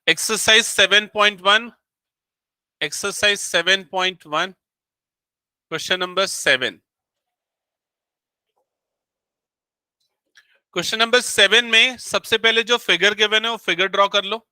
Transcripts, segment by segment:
Exercise 7.1, exercise 7.1, question number 7। Question number 7 में सबसे पहले जो फिगर गिवन है वो फिगर ड्रॉ कर लो।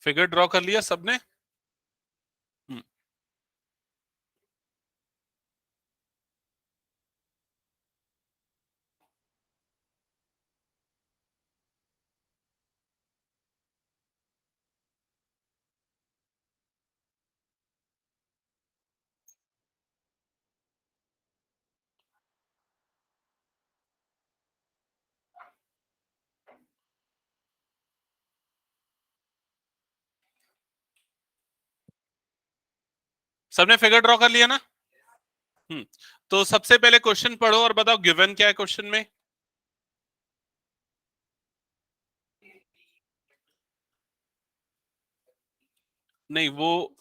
फिगर ड्रॉ कर लिया सबने? सबने फिगर ड्रॉ कर लिया ना? तो सबसे पहले क्वेश्चन पढ़ो और बताओ गिवन क्या है क्वेश्चन में। नहीं, वो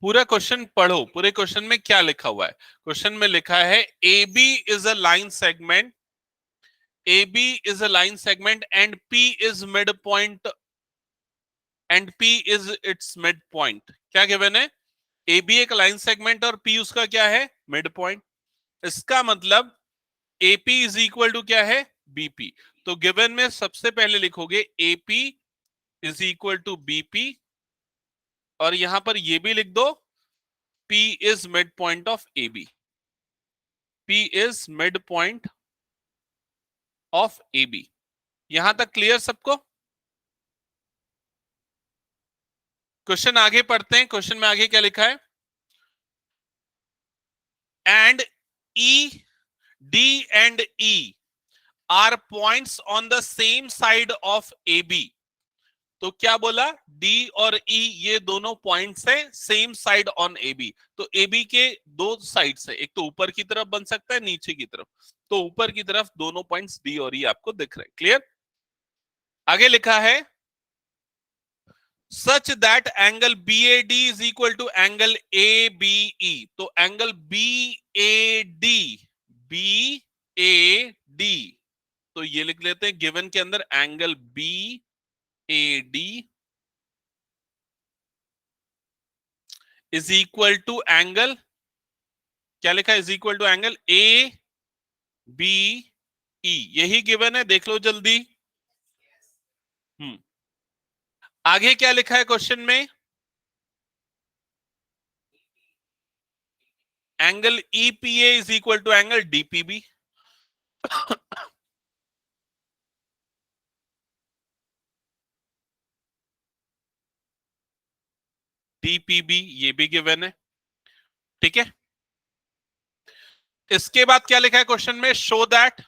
पूरा क्वेश्चन पढ़ो। पूरे क्वेश्चन में क्या लिखा हुआ है? क्वेश्चन में लिखा है A B is a line segment, A B is a line segment and P is mid point, and P is its mid point. क्या गिवन है? ए बी एक लाइन सेगमेंट और पी उसका क्या है? Mid point. इसका मतलब AP is equal to क्या है? बीपी। तो गिवन में सबसे पहले लिखोगे AP is equal to BP, और यहां पर ये भी लिख दो P is mid point of A B, P is mid point of A B. यहां तक क्लियर सबको? क्वेश्चन आगे पढ़ते हैं। क्वेश्चन में आगे क्या लिखा है? And E, D and E are points on the same side of A B. तो क्या बोला? डी और ई ये दोनों पॉइंट्स है same side on A B. तो ए बी के दो साइड है, एक तो ऊपर की तरफ बन सकता है, नीचे की तरफ। तो ऊपर की तरफ दोनों पॉइंट्स डी और ई आपको दिख रहे हैं। क्लियर? आगे लिखा है such that angle B A D is equal to angle A B E. तो angle B A D, B A D, तो ये लिख लेते हैं गिवन के अंदर angle B A D is equal to angle, क्या लिखा है? Is equal to angle A B E. यही गिवन है, देख लो जल्दी। आगे क्या लिखा है क्वेश्चन में? Angle EPA is equal to angle DPB. DPB ये भी गिवन है। ठीक है, इसके बाद क्या लिखा है क्वेश्चन में? शो दैट,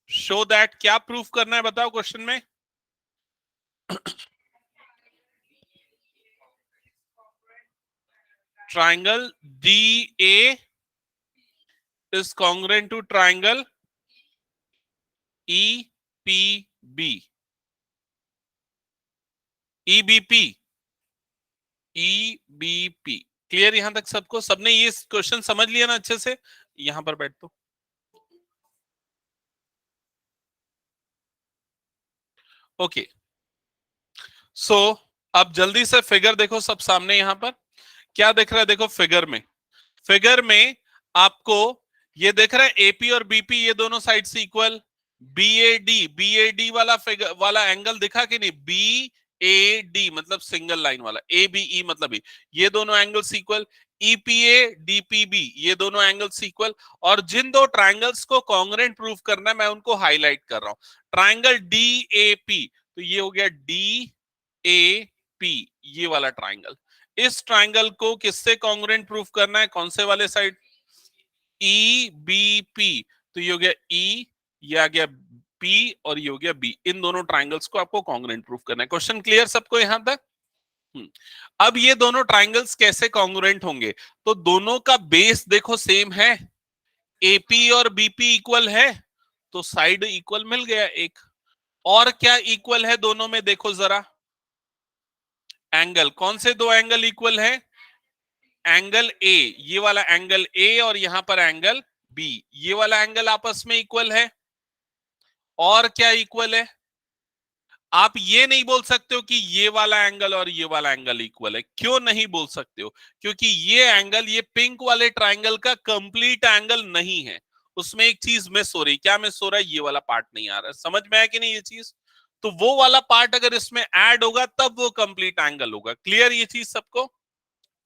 शो दैट क्या प्रूफ करना है बताओ क्वेश्चन में? Triangle D A is congruent to triangle E P B, EBP, EBP. Clear यहां तक सबको? सबने ये क्वेश्चन समझ लिया ना अच्छे से? यहां पर बैठ दो। ओके, सो अब जल्दी से फिगर देखो सब सामने। यहां पर क्या दिख रहा है? देखो फिगर में, फिगर में आपको ये दिख रहा है एपी और बीपी ये दोनों साइड से इक्वल। बी ए डी वाला फिगर वाला एंगल दिखा कि नहीं? बी ए डी मतलब सिंगल लाइन वाला, ए बी ई मतलब ई, ये दोनों एंगल्स इक्वल। ईपीए डीपीबी ये दोनों एंगल्स इक्वल। और जिन दो ट्राइंगल्स को कॉन्ग्रुएंट प्रूफ करना है मैं उनको हाईलाइट कर रहा हूं। ट्राइंगल डी ए पी, तो ये हो गया डी ए पी, ये वाला ट्राइंगल, इस ट्राइंगल को किससे कॉन्ग्रुएंट प्रूफ करना है, कौन से वाले साइड, ई बी पी, तो ये हो गया ई, ये आ गया पी और ये हो गया बी, इन दोनों ट्राइंगल्स को आपको कॉन्ग्रुएंट प्रूफ करना है। क्वेश्चन क्लियर सबको यहां तक? अब ये दोनों ट्राइंगल्स कैसे कॉन्ग्रुएंट होंगे, तो दोनों का बेस देखो सेम है, एपी और बीपी इक्वल है, तो साइड इक्वल मिल गया एक। और क्या इक्वल है दोनों में, देखो जरा, एंगल, कौन से दो एंगल इक्वल है, एंगल ए, ये वाला एंगल ए और यहां पर एंगल बी, ये वाला एंगल आपस में इक्वल है। और क्या इक्वल है, आप ये नहीं बोल सकते हो कि ये वाला एंगल और ये वाला एंगल इक्वल है, क्यों नहीं बोल सकते हो, क्योंकि ये एंगल, ये पिंक वाले ट्राइंगल का कंप्लीट एंगल नहीं है, उसमें एक चीज मिस हो रही, क्या मिस हो रहा है, ये वाला पार्ट नहीं आ रहा है, समझ में आया कि नहीं ये चीज, तो वो वाला पार्ट अगर इसमें ऐड होगा तब वो कंप्लीट एंगल होगा। क्लियर ये चीज सबको?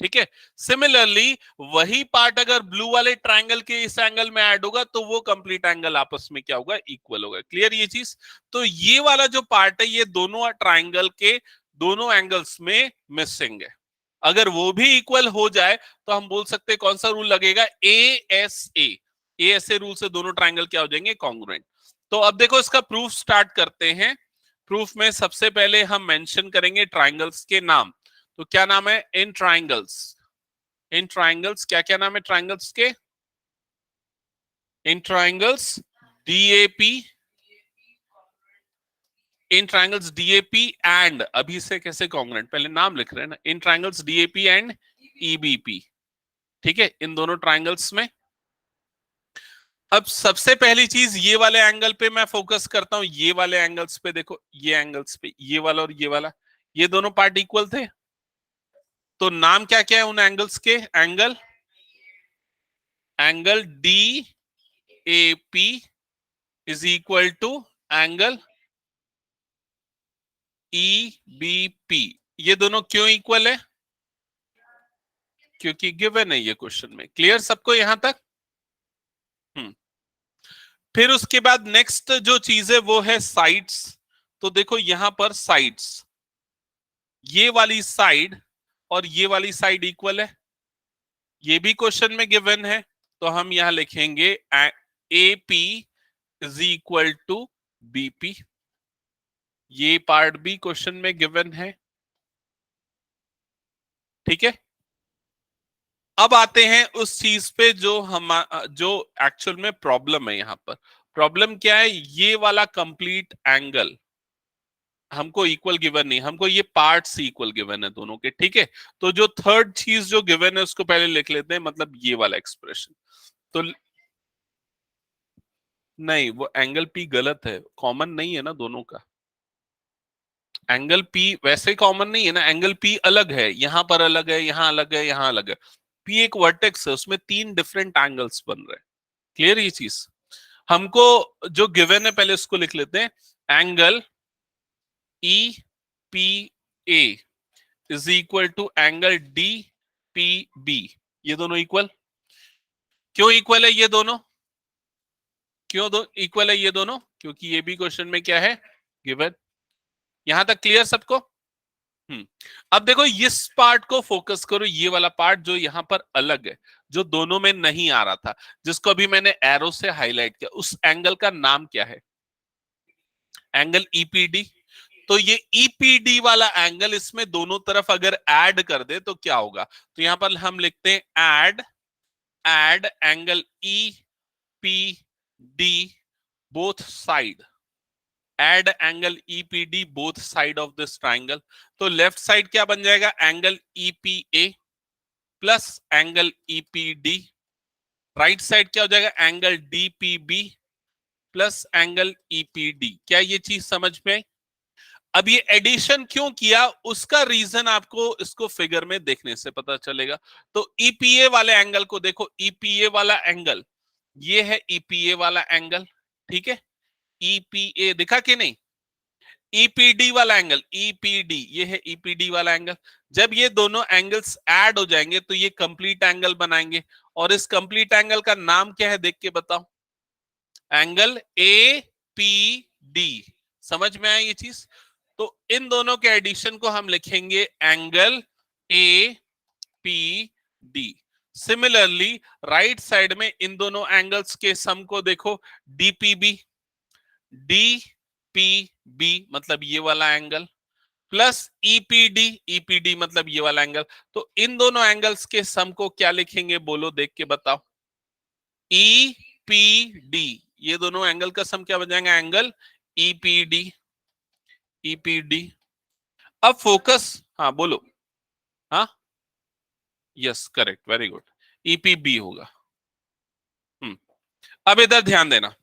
ठीक है। सिमिलरली वही पार्ट अगर ब्लू वाले ट्रायंगल के इस एंगल में ऐड होगा तो वो कंप्लीट एंगल आपस में क्या होगा, इक्वल होगा। क्लियर ये चीज? तो ये वाला जो पार्ट है ये दोनों ट्रायंगल के दोनों एंगल्स में मिसिंग है। अगर वो भी इक्वल हो जाए तो हम बोल सकते हैं कौन सा रूल लगेगा, ASA रूल से दोनों ट्रायंगल क्या हो जाएंगे, कॉन्ग्रुएंट। तो अब देखो इसका प्रूफ स्टार्ट करते हैं। प्रूफ में सबसे पहले हम मेंशन करेंगे ट्रायंगल्स के नाम। तो क्या नाम है, इन ट्रायंगल्स, इन ट्रायंगल्स क्या क्या नाम है ट्रायंगल्स के, in triangles DAP, in triangles DAP and, अभी से कैसे कॉन्ग्रुएंट, पहले नाम लिख रहे हैं ना, इन ट्रायंगल्स DAP एंड EBP। ठीक है, इन दोनों ट्रायंगल्स में। अब सबसे पहली चीज ये वाले एंगल पे मैं फोकस करता हूं, ये वाले एंगल्स पे देखो, ये एंगल्स पे, ये वाला और ये वाला, ये दोनों पार्ट इक्वल थे, तो नाम क्या क्या है उन एंगल्स के, angle, angle DAP is equal to angle EBP। ये दोनों क्यों इक्वल है, क्योंकि गिवन है ये क्वेश्चन में। क्लियर सबको यहां तक? फिर उसके बाद नेक्स्ट जो चीज है वो है साइड्स। तो देखो यहां पर साइड्स, ये वाली साइड और ये वाली साइड इक्वल है, ये भी क्वेश्चन में गिवन है, तो हम यहां लिखेंगे AP is equal to BP। ये पार्ट भी क्वेश्चन में गिवन है। ठीक है, अब आते हैं उस चीज पे जो हम, जो एक्चुअल में प्रॉब्लम है। यहां पर प्रॉब्लम क्या है, ये वाला कंप्लीट एंगल हमको इक्वल गिवन नहीं, हमको ये पार्ट्स इक्वल गिवन है दोनों के। ठीक है, तो जो थर्ड चीज जो गिवन है उसको पहले लिख लेते हैं, मतलब ये वाला एक्सप्रेशन। तो नहीं, वो एंगल P गलत है, कॉमन नहीं है ना दोनों का, एंगल P वैसे कॉमन नहीं है ना, एंगल P अलग है, यहां पर अलग है, यहां अलग है, यहां अलग है। P एक वर्टेक्स है, उसमें 3 डिफरेंट एंगल्स बन रहे हैं। क्लियर ये चीज? हमको जो गिवन है पहले उसको लिख लेते हैं, angle EPA is equal to angle DPB। ये दोनों इक्वल, क्यों इक्वल है ये दोनों, क्यों दो इक्वल है ये दोनों, क्योंकि ये भी क्वेश्चन में क्या है, गिवन। यहां तक क्लियर सबको? अब देखो इस पार्ट को फोकस करो, ये वाला पार्ट जो यहां पर अलग है, जो दोनों में नहीं आ रहा था, जिसको अभी मैंने एरो से हाईलाइट किया, उस एंगल का नाम क्या है, एंगल EPD। तो ये EPD वाला एंगल इसमें दोनों तरफ अगर ऐड कर दे तो क्या होगा, तो यहां पर हम लिखते हैं add angle EPD both side, add angle EPD both side of this triangle. तो लेफ्ट साइड क्या बन जाएगा, angle EPA plus angle EPD, right side क्या हो जाएगा, angle DPB plus angle EPD। क्या ये चीज समझ में आई? अब ये एडिशन क्यों किया उसका रीजन आपको इसको फिगर में देखने से पता चलेगा। तो EPA वाले एंगल को देखो, EPA वाला एंगल ये है, EPA वाला एंगल, ठीक है, EPA दिखा कि नहीं, EPD वाला एंगल, EPD ये है EPD वाला एंगल। जब ये दोनों एंगल्स ऐड हो जाएंगे तो ये कंप्लीट एंगल बनाएंगे, और इस कंप्लीट एंगल का नाम क्या है देख के बताओ, एंगल APD। समझ में आया ये चीज? तो इन दोनों के एडिशन को हम लिखेंगे angle A P D. Similarly right side में इन दोनों एंगल्स के सम को देखो, डीपीबी, डीपीबी मतलब ये वाला एंगल प्लस ईपीडी, ईपीडी मतलब ये वाला एंगल। तो इन दोनों एंगल्स के सम को क्या लिखेंगे बोलो, देख के बताओ। ईपीडी, ये दोनों एंगल का सम क्या बन जाएगा, एंगल ईपीडी, ईपीडी। अब फोकस, हाँ बोलो, हाँ yes correct, very good, EPB होगा। अब इधर ध्यान देना,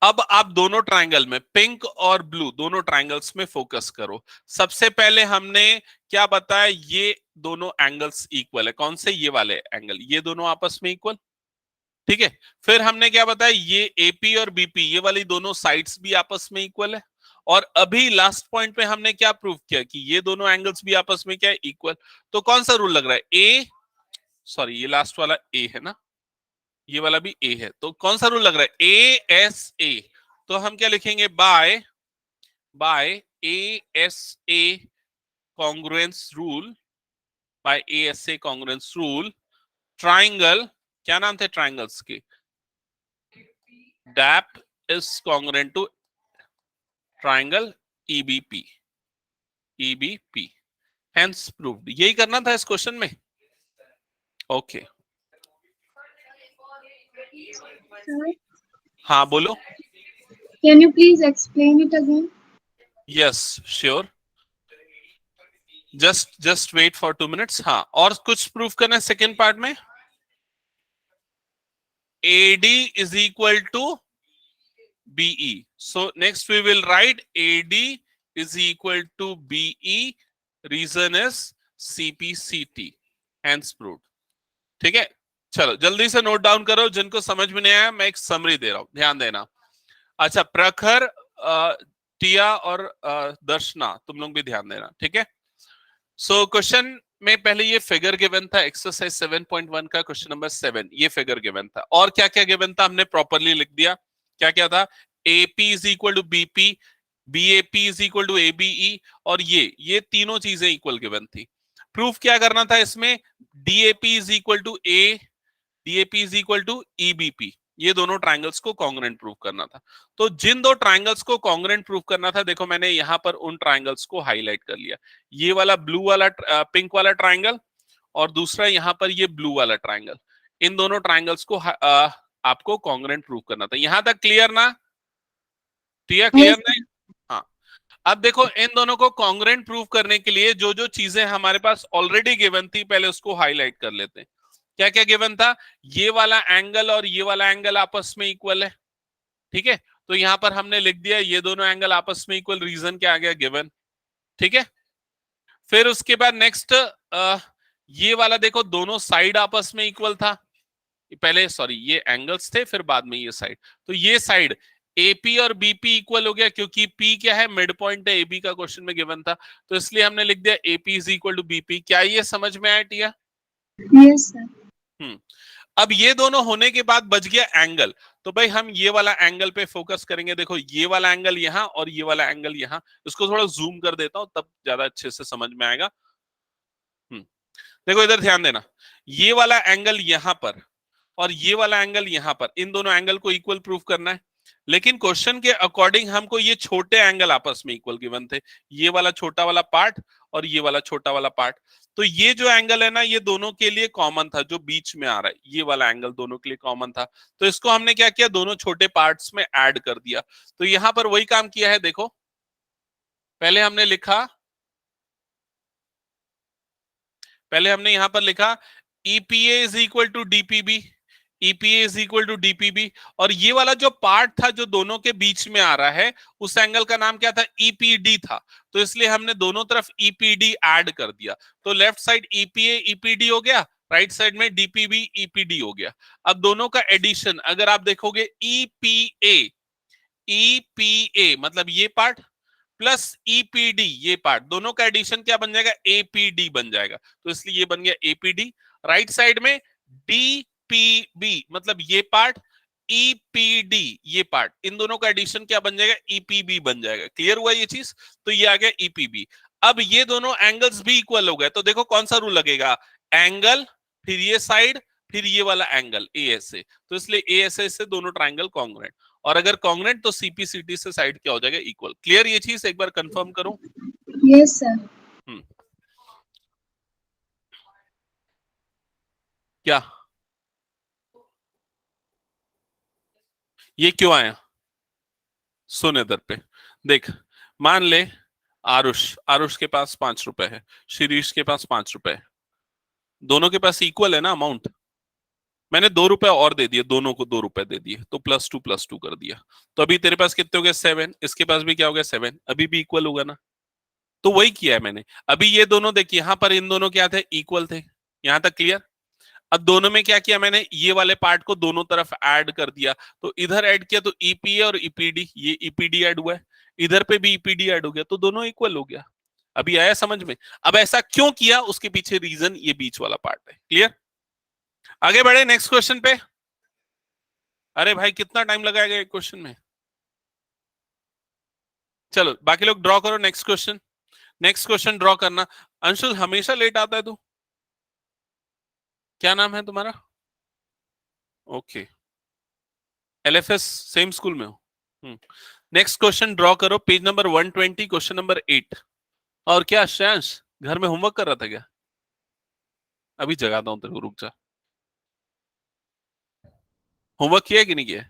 अब आप दोनों ट्रायंगल में, पिंक और ब्लू दोनों ट्रायंगल्स में फोकस करो। सबसे पहले हमने क्या बताया, ये दोनों एंगल्स इक्वल है, कौन से, ये वाले एंगल, ये दोनों आपस में इक्वल, ठीक है। फिर हमने क्या बताया, ये एपी और बीपी ये वाली दोनों साइड्स भी आपस में इक्वल है। और अभी लास्ट पॉइंट पे हमने क्या प्रूव किया कि ये दोनों एंगल्स भी आपस में क्या है, इक्वल। तो कौन सा रूल लग रहा है, ए, सॉरी ये लास्ट वाला ए है ना, ये वाला भी ए है, तो कौन सा रूल लग रहा है, ए एस ए। तो हम क्या लिखेंगे, by A S A congruence rule, by A S A congruence rule, triangle, क्या नाम थे ट्राइंगल्स के, DAP is congruent to triangle EBP, EBP, hence proved. यही करना था इस क्वेश्चन में, ओके हाँ बोलो, Can you please explain it again? Yes sure, just wait for 2 minutes. हाँ और कुछ प्रूफ करना है सेकेंड पार्ट में, AD is equal to BE. So next we will write AD is equal to BE. Reason is CPCT. Hence proved. ठीक है, चलो जल्दी से नोट डाउन करो, जिनको समझ में नहीं आया मैं एक समरी दे रहा हूं, ध्यान देना। अच्छा प्रखर, टिया और दर्शना तुम लोग भी ध्यान देना, ठीक है। सो क्वेश्चन में पहले ये फिगर गिवन था, एक्सरसाइज 7.1 का क्वेश्चन नंबर 7, ये फिगर गिवन था। और क्या क्या गिवन था हमने प्रॉपरली लिख दिया, क्या क्या था, AP is equal to BP, BAP is equal to ABE, और ये तीनों चीजें इक्वल गिवन थी। प्रूफ क्या करना था इसमें, DAP is equal to A, DAP is equal to EBP, ये दोनों ट्रायंगल्स को कॉन्ग्रुएंट प्रूव करना था। तो जिन दो ट्रायंगल्स को कॉन्ग्रुएंट प्रूव करना था, देखो मैंने यहां पर उन ट्रायंगल्स को हाईलाइट कर लिया, ये वाला ब्लू वाला पिंक वाला ट्रायंगल, और दूसरा यहां पर ये ब्लू वाला ट्रायंगल। इन दोनों ट्रायंगल्स को आपको कॉन्ग्रुएंट प्रूव करना था। यहां तक क्लियर ना, क्लियर Yes. नहीं, हाँ। अब देखो इन दोनों को कॉन्ग्रुएंट प्रूव करने के लिए जो जो चीजें हमारे पास ऑलरेडी गिवन थी, पहले उसको हाईलाइट कर लेते हैं। क्या क्या गिवन था, ये वाला एंगल और ये वाला एंगल आपस में इक्वल है, ठीक है। तो यहां पर हमने लिख दिया ये दोनों एंगल आपस में इक्वल, रीजन क्या आ गया, गिवन, ठीक है। फिर उसके बाद नेक्स्ट ये वाला देखो, दोनों साइड आपस में इक्वल था, पहले सॉरी ये एंगल्स थे फिर बाद में ये साइड, तो ये साइड AP और BP इक्वल हो गया, क्योंकि P क्या है, मिड पॉइंट है, AB का क्वेश्चन में गिवन था, तो इसलिए हमने लिख दिया AP is equal to BP। क्या ये समझ में आया टिया? Yes, sir. अब ये दोनों होने के बाद बच गया एंगल, तो भाई हम ये वाला एंगल पे फोकस करेंगे। देखो ये वाला एंगल यहाँ और ये वाला एंगल यहाँ, इसको थोड़ा जूम कर देता हूं तब ज्यादा अच्छे से समझ में आएगा। देखो इधर ध्यान देना, ये वाला एंगल यहां पर और ये वाला एंगल यहां पर, इन दोनों एंगल को इक्वल प्रूफ करना है। लेकिन क्वेश्चन के अकॉर्डिंग हमको ये छोटे एंगल आपस में इक्वल गिवन थे, ये वाला छोटा वाला पार्ट और ये वाला छोटा वाला पार्ट। तो ये जो एंगल है ना, ये दोनों के लिए कॉमन था, जो बीच में आ रहा है ये वाला एंगल दोनों के लिए कॉमन था, तो इसको हमने क्या किया, दोनों छोटे पार्ट्स में ऐड कर दिया। तो यहां पर वही काम किया है, देखो पहले हमने लिखा, पहले हमने यहां पर लिखा EPA is equal to DPB, EPA is equal to DPB, और ये वाला जो पार्ट था जो दोनों के बीच में आ रहा है, उस एंगल का नाम क्या था, EPD था, तो इसलिए हमने दोनों तरफ EPD ऐड कर दिया। तो लेफ्ट साइड EPA EPD हो गया, राइट साइड में DPB EPD हो गया। अब दोनों का एडिशन अगर आप देखोगे, EPA मतलब ये पार्ट प्लस EPD ये पार्ट, दोनों का एडिशन क्या बन जाएगा, APD बन जाएगा, तो इसलिए ये बन गया APD। राइट साइड में DPB मतलब ये पार्ट ईपीडी, ये पार्ट, इन दोनों का एडिशन क्या बन जाएगा? ईपीबी बन जाएगा। क्लियर हुआ ये चीज? तो ये आ गया ईपीबी। अब ये दोनों एंगल्स भी इक्वल हो गए, तो देखो कौन सा रूल लगेगा? एंगल, फिर ये साइड, फिर ये वाला एंगल एएसए। तो इसलिए एएसए से दोनों ट्राइंगल कॉन्ग्रुएंट, और अगर कॉन्ग्रुएंट तो सीपीसीटी से साइड क्या हो जाएगा? इक्वल। क्लियर ये चीज? एक बार कंफर्म करूं। Yes, sir. क्या ये क्यों आया? सुन इधर पे देख, मान ले आरुष के पास 5 रुपए है, शिरीष के पास 5 रुपए है, दोनों के पास इक्वल है ना अमाउंट। मैंने 2 रुपए और दे दिए, दोनों को 2 रुपए दे दिए, तो +2 कर दिया। तो अभी तेरे पास कितने हो गए? 7। इसके पास भी क्या हो गया? 7। अभी भी इक्वल होगा ना? तो वही किया है मैंने। अभी ये दोनों देखिए, यहां पर इन दोनों क्या थे? इक्वल थे। यहां तक क्लियर? अब दोनों में क्या किया मैंने? ये वाले पार्ट को दोनों तरफ ऐड कर दिया। तो इधर ऐड किया तो ईपीए और ईपीडी, ये ईपीडी ऐड हुआ है, इधर पे भी ईपीडी ऐड हो गया, तो दोनों इक्वल हो गया। अभी आया समझ में? अब ऐसा क्यों किया, उसके पीछे रीजन ये बीच वाला पार्ट है। क्लियर? आगे बढ़े नेक्स्ट क्वेश्चन पे। अरे भाई कितना टाइम लगाएगा एक क्वेश्चन में? चलो बाकी लोग ड्रॉ करो next question. Next question draw करना। अंशुल हमेशा लेट आता है तू? क्या नाम है तुम्हारा? ओके, एलएफएस सेम स्कूल में हो? नेक्स्ट क्वेश्चन ड्रॉ करो, पेज नंबर 120, क्वेश्चन नंबर 8। और क्या श्रेयांश घर में होमवर्क कर रहा था क्या? अभी जगाता हूं तेरे को, रुक जा। होमवर्क किया है कि नहीं किया?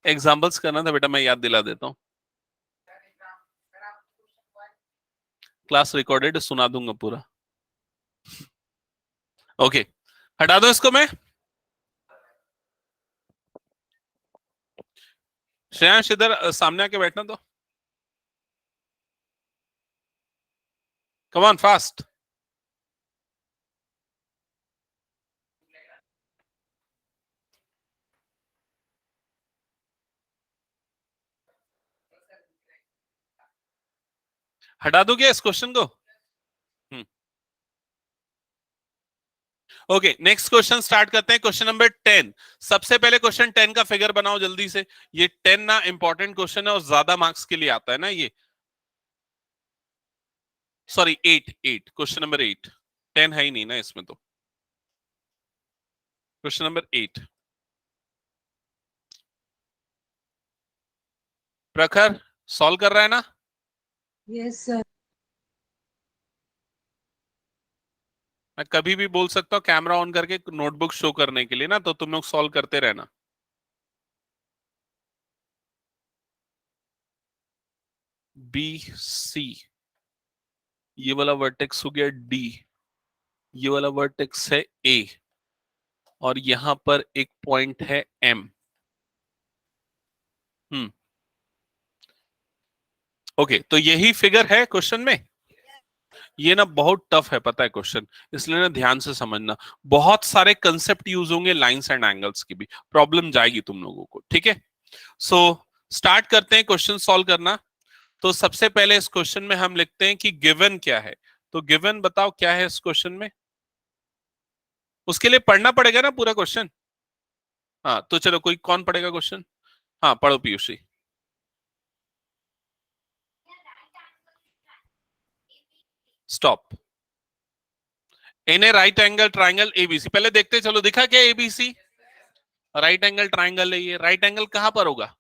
एग्जाम्पल्स करना था बेटा, मैं याद दिला देता हूँ। क्लास रिकॉर्डेड, सुना दूंगा पूरा। ओके, हटा दो इसको। मैं श्रेयांश इधर सामने आके बैठना तो। Come on fast. हटा दो क्या इस क्वेश्चन को? ओके, नेक्स्ट क्वेश्चन स्टार्ट करते हैं। Question number 10। सबसे पहले क्वेश्चन 10 का फिगर बनाओ जल्दी से। ये 10 ना इंपॉर्टेंट क्वेश्चन है और ज्यादा मार्क्स के लिए आता है ना ये। Sorry 8 question number 8। 10 है ही नहीं ना इसमें। तो क्वेश्चन नंबर 8। प्रखर सॉल्व कर रहा है ना? Yes sir. मैं कभी भी बोल सकता हूँ कैमरा ऑन करके नोटबुक शो करने के लिए ना, तो तुम लोग सॉल्व करते रहना। बी सी, ये वाला वर्टेक्स हो गया डी, ये वाला वर्टेक्स है ए, और यहां पर एक पॉइंट है एम। ओके, तो यही फिगर है क्वेश्चन में। ये ना बहुत टफ है पता है क्वेश्चन, इसलिए ना ध्यान से समझना। बहुत सारे कंसेप्ट यूज होंगे, लाइंस एंड एंगल्स की भी प्रॉब्लम जाएगी तुम लोगों को। ठीक है, सो स्टार्ट करते हैं क्वेश्चन सॉल्व करना। तो सबसे पहले इस क्वेश्चन में हम लिखते हैं कि गिवन क्या है। तो गिवन बताओ क्या है इस क्वेश्चन में। उसके लिए पढ़ना पड़ेगा ना पूरा क्वेश्चन। हाँ तो चलो, कोई कौन पढ़ेगा क्वेश्चन? हाँ पढ़ो पीयूषी। स्टॉप। इन ए राइट एंगल ट्राइंगल एबीसी, पहले देखते चलो, दिखा क्या एबीसी? राइट एंगल ट्राइंगल है ये। राइट एंगल कहां पर होगा?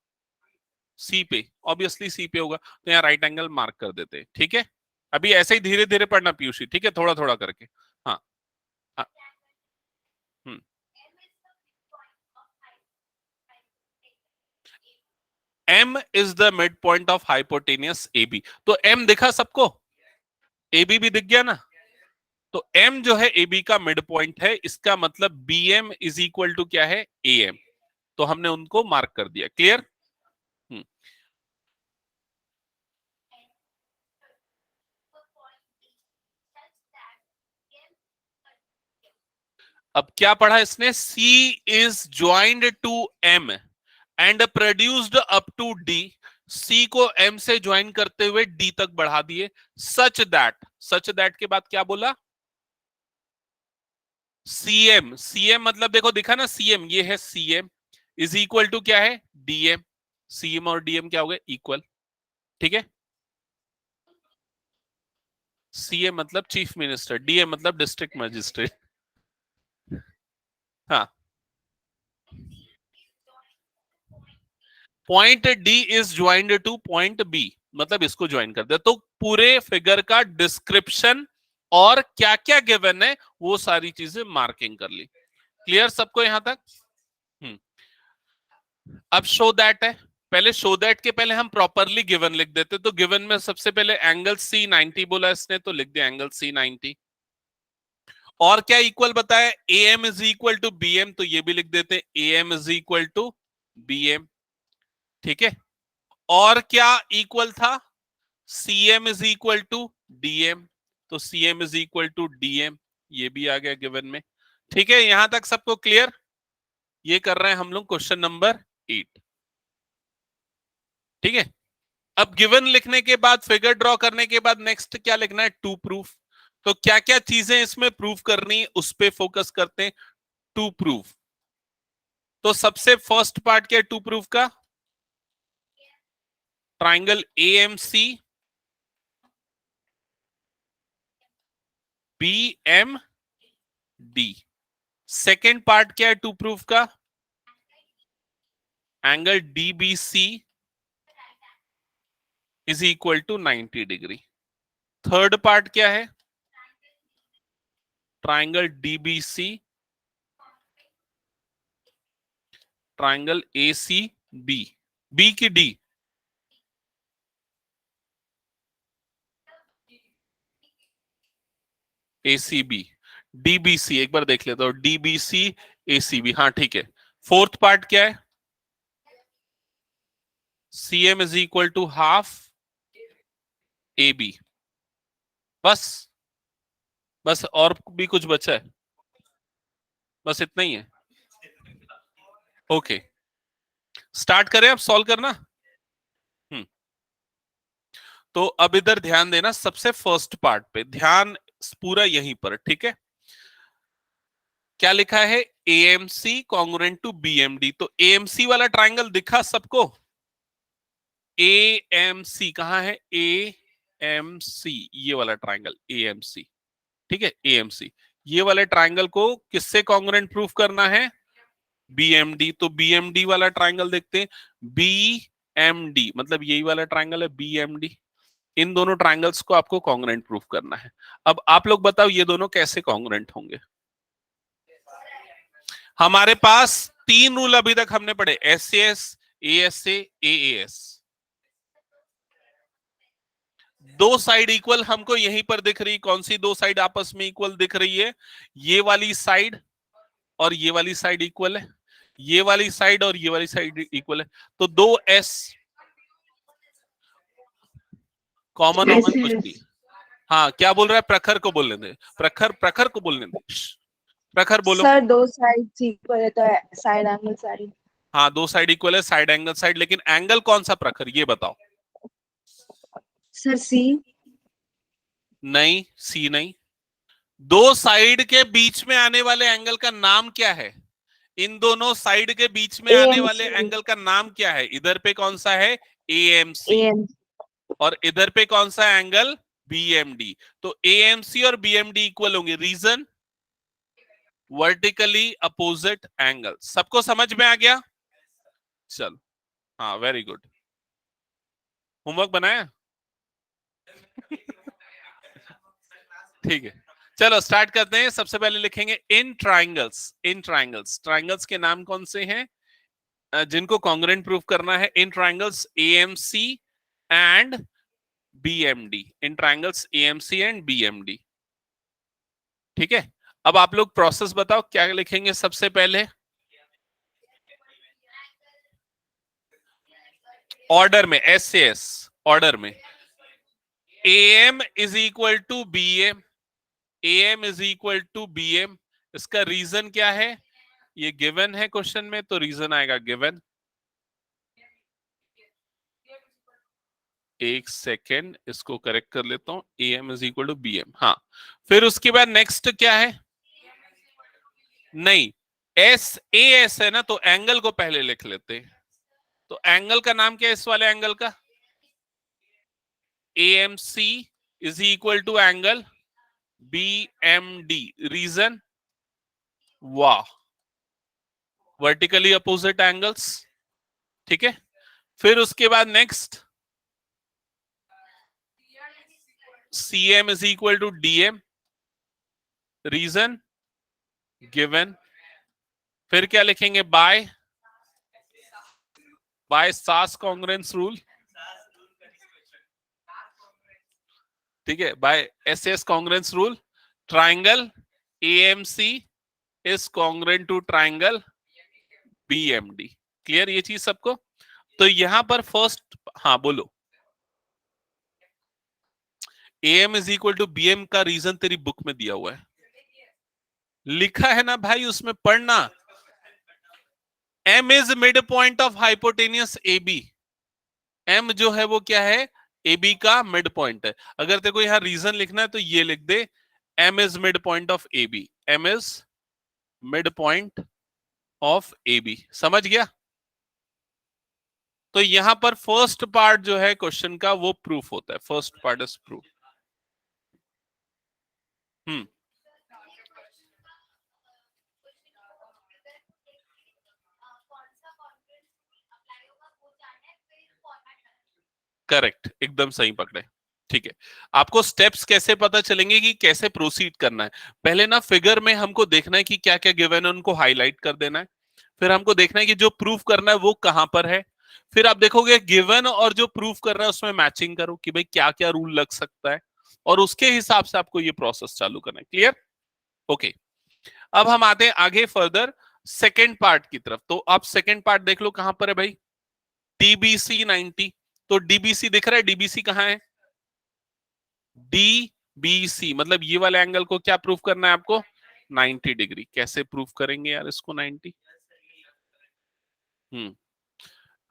सी पे, ऑब्वियसली सी पे होगा, तो यहाँ राइट एंगल मार्क कर देते हैं। ठीक है, अभी ऐसे ही धीरे धीरे पढ़ना पीयूषी, ठीक है, थोड़ा थोड़ा करके। हाँ, हाँ। M is the mid point of hypotenuse AB। तो M दिखा सबको? AB भी दिख गया ना? तो M जो है AB का मिड पॉइंट है, इसका मतलब BM इज इक्वल टू क्या है? AM। तो हमने उनको मार्क कर दिया। क्लियर? अब क्या पढ़ा इसने? C is joined to M and produced up to D। C को M से ज्वाइन करते हुए D तक बढ़ा दिए। सच दैट के बाद क्या बोला? सीएम, सीएम मतलब देखो दिखा ना, सीएम ये है, सीएम इज इक्वल टू क्या है, डीएम। सीएम और डीएम क्या हो गए, इक्वल। ठीक है, सीएम मतलब चीफ मिनिस्टर, डीएम मतलब डिस्ट्रिक्ट मजिस्ट्रेट। हाँ, point D is joined to point B, मतलब इसको ज्वाइन कर दे। तो पूरे फिगर का डिस्क्रिप्शन और क्या क्या गिवन है वो सारी चीजें मार्किंग कर ली। क्लियर सबको यहां तक? अब शो दैट है। पहले शो दैट के पहले हम प्रॉपरली गिवन लिख देते। तो गिवन में सबसे पहले एंगल सी 90 बोला इसने, तो लिख दिया एंगल सी 90। और क्या इक्वल बताया, A M is equal to B M, तो ये भी लिख देते A M is equal to B M. ठीक है, और क्या इक्वल था, C M is equal to D M, तो C M is equal to D M, ये भी आ गया गिवन में। ठीक है, यहां तक सबको क्लियर? ये कर रहे हैं हम लोग क्वेश्चन नंबर 8। ठीक है, अब गिवन लिखने के बाद, फिगर ड्रॉ करने के बाद नेक्स्ट क्या लिखना है, टू प्रूफ। तो क्या क्या चीजें इसमें प्रूफ करनी है उस पे फोकस करते हैं, टू प्रूफ। तो सबसे फर्स्ट पार्ट क्या है टू प्रूफ का, triangle AMC BMD. Second part क्या है टू प्रूफ का, angle DBC is equal to 90 degree. Third part क्या है, triangle DBC triangle AC B, B की डी, एसीबी, डीबीसी एक बार देख लेता हूं, डीबीसी एसीबी, हाँ ठीक है। फोर्थ पार्ट क्या है, CM is equal to half A B. बस, बस और भी कुछ बचा है, बस इतना ही है। ओके, स्टार्ट करें अब सॉल्व करना। तो अब इधर ध्यान देना, सबसे फर्स्ट पार्ट पे ध्यान पूरा यहीं पर। ठीक है, क्या लिखा है, एएमसी कॉन्ग्रुएंट टू बीएमडी। तो एएमसी वाला ट्राइंगल दिखा सबको, एएमसी कहां है, एएमसी ये वाला ट्राइंगल एएमसी। ठीक है, एएमसी ये वाले ट्राइंगल को किससे कॉन्ग्रुएंट प्रूफ करना है, बीएमडी। तो बीएमडी वाला ट्राइंगल देखते हैं, बीएमडी मतलब यही वाला ट्राइंगल है बीएमडी। इन दोनों ट्राइंगल्स को आपको कॉन्ग्रुएंट प्रूफ करना है। अब आप लोग बताओ ये दोनों कैसे कॉन्ग्रुएंट होंगे। हमारे पास 3 रूल अभी तक हमने पढ़े, एसएस, एएसए, एएस। दो साइड इक्वल हमको यहीं पर दिख रही, कौन सी दो साइड आपस में इक्वल दिख रही है, ये वाली साइड और ये वाली साइड इक्वल है, ये वाली साइड और ये वाली साइड इक्वल है। तो दो एस कॉमन Yes, कुछ yes. नहीं। हाँ, क्या बोल रहा है, प्रखर को बोलने दे, प्रखर, प्रखर को बोलने दे, प्रखर बोलो। सर दो साइड इक्वल है तो साइड एंगल साइड। हाँ, दो साइड इक्वल है, साइड एंगल साइड, लेकिन एंगल कौन सा प्रखर, ये बताओ। सर सी। नहीं, सी नहीं। दो साइड के बीच में आने वाले एंगल का नाम क्या है, इन दोनों साइड के बीच में आने वाले AMC। एंगल का नाम क्या है, इधर पे कौन सा है, एएमसी, AM। और इधर पे कौन सा एंगल, बीएमडी। तो एएमसी और बीएमडी इक्वल होंगे, रीजन वर्टिकली अपोजिट एंगल। सबको समझ में आ गया? चलो, हाँ वेरी गुड, होमवर्क बनाया? ठीक है, चलो स्टार्ट करते हैं। सबसे पहले लिखेंगे इन ट्राइंगल्स, इन ट्राइंगल्स, ट्राइंगल्स के नाम कौन से हैं जिनको कॉन्ग्रुएंट प्रूफ करना है, in triangles AMC and BMD, in triangles AMC and BMD. ठीक है, अब आप लोग प्रोसेस बताओ क्या लिखेंगे सबसे पहले, ऑर्डर में, एस से एस ऑर्डर में। AM is equal to BM, AM is equal to BM. इसका रीजन क्या है, ये गिवन है क्वेश्चन में, तो रीजन आएगा गिवन। एक सेकेंड इसको करेक्ट कर लेता हूं, AM is equal to BM. हाँ, फिर उसके बाद नेक्स्ट क्या है, नहीं, एस ए एस है ना, तो एंगल को पहले लिख लेते हैं। तो एंगल का नाम क्या है इस वाले एंगल का? AMC is equal to angle BMD। Reason? वाह, वर्टिकली अपोजिट एंगल्स। ठीक है, फिर उसके बाद next CM is equal to DM। Reason? Given. फिर क्या लिखेंगे? By SAS congruence rule. ठीक है, by SS congruence rule, triangle AMC is congruent to triangle BMD। Clear ये चीज सबको? तो यहां पर फर्स्ट, हाँ बोलो। AM is equal to BM का रीजन तेरी बुक में दिया हुआ है, लिखा है ना भाई, उसमें पढ़ना। M is mid point of hypotenuse AB। M जो है वो क्या है? AB का मिड पॉइंट है। अगर तेरे को यहां रीजन लिखना है तो ये लिख दे, M is mid point of AB। M is mid point of AB। समझ गया? तो यहां पर फर्स्ट पार्ट जो है क्वेश्चन का वो प्रूफ होता है। First part is proof. Correct, एकदम सही पकड़े। ठीक है, आपको स्टेप्स कैसे पता चलेंगे कि कैसे प्रोसीड करना है? पहले ना फिगर में हमको देखना है कि क्या क्या गिवन है, उनको हाईलाइट कर देना है। फिर हमको देखना है कि जो प्रूफ करना है वो कहां पर है। फिर आप देखोगे गिवन और जो प्रूफ कर रहा है उसमें मैचिंग करो कि भाई क्या क्या रूल लग सकता है, और उसके हिसाब से आपको ये प्रोसेस चालू करना है। क्लियर? ओके, अब हम आते हैं आगे फर्दर सेकेंड पार्ट की तरफ। तो आप सेकेंड पार्ट देख लो कहां पर है भाई? DBC 90। तो DBC दिख रहा है? DBC कहां है? DBC मतलब ये वाले एंगल को क्या प्रूफ करना है आपको? 90 डिग्री। कैसे प्रूफ करेंगे यार इसको 90?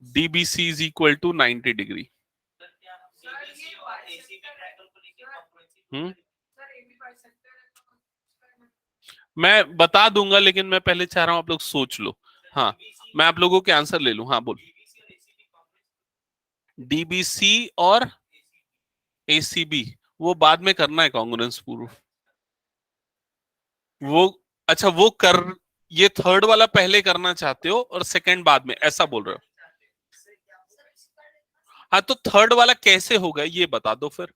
DBC is equal to 90 degree. मैं बता दूंगा, लेकिन मैं पहले चाह रहा हूं आप लोग सोच लो। हाँ, मैं आप लोगों के आंसर ले लूं। हाँ बोल। DBC और ACB वो बाद में करना है कॉन्ग्रुएंस प्रूफ। वो अच्छा, वो कर, ये थर्ड वाला पहले करना चाहते हो और सेकंड बाद में, ऐसा बोल रहे हो? हाँ, तो थर्ड वाला कैसे होगा ये बता दो फिर।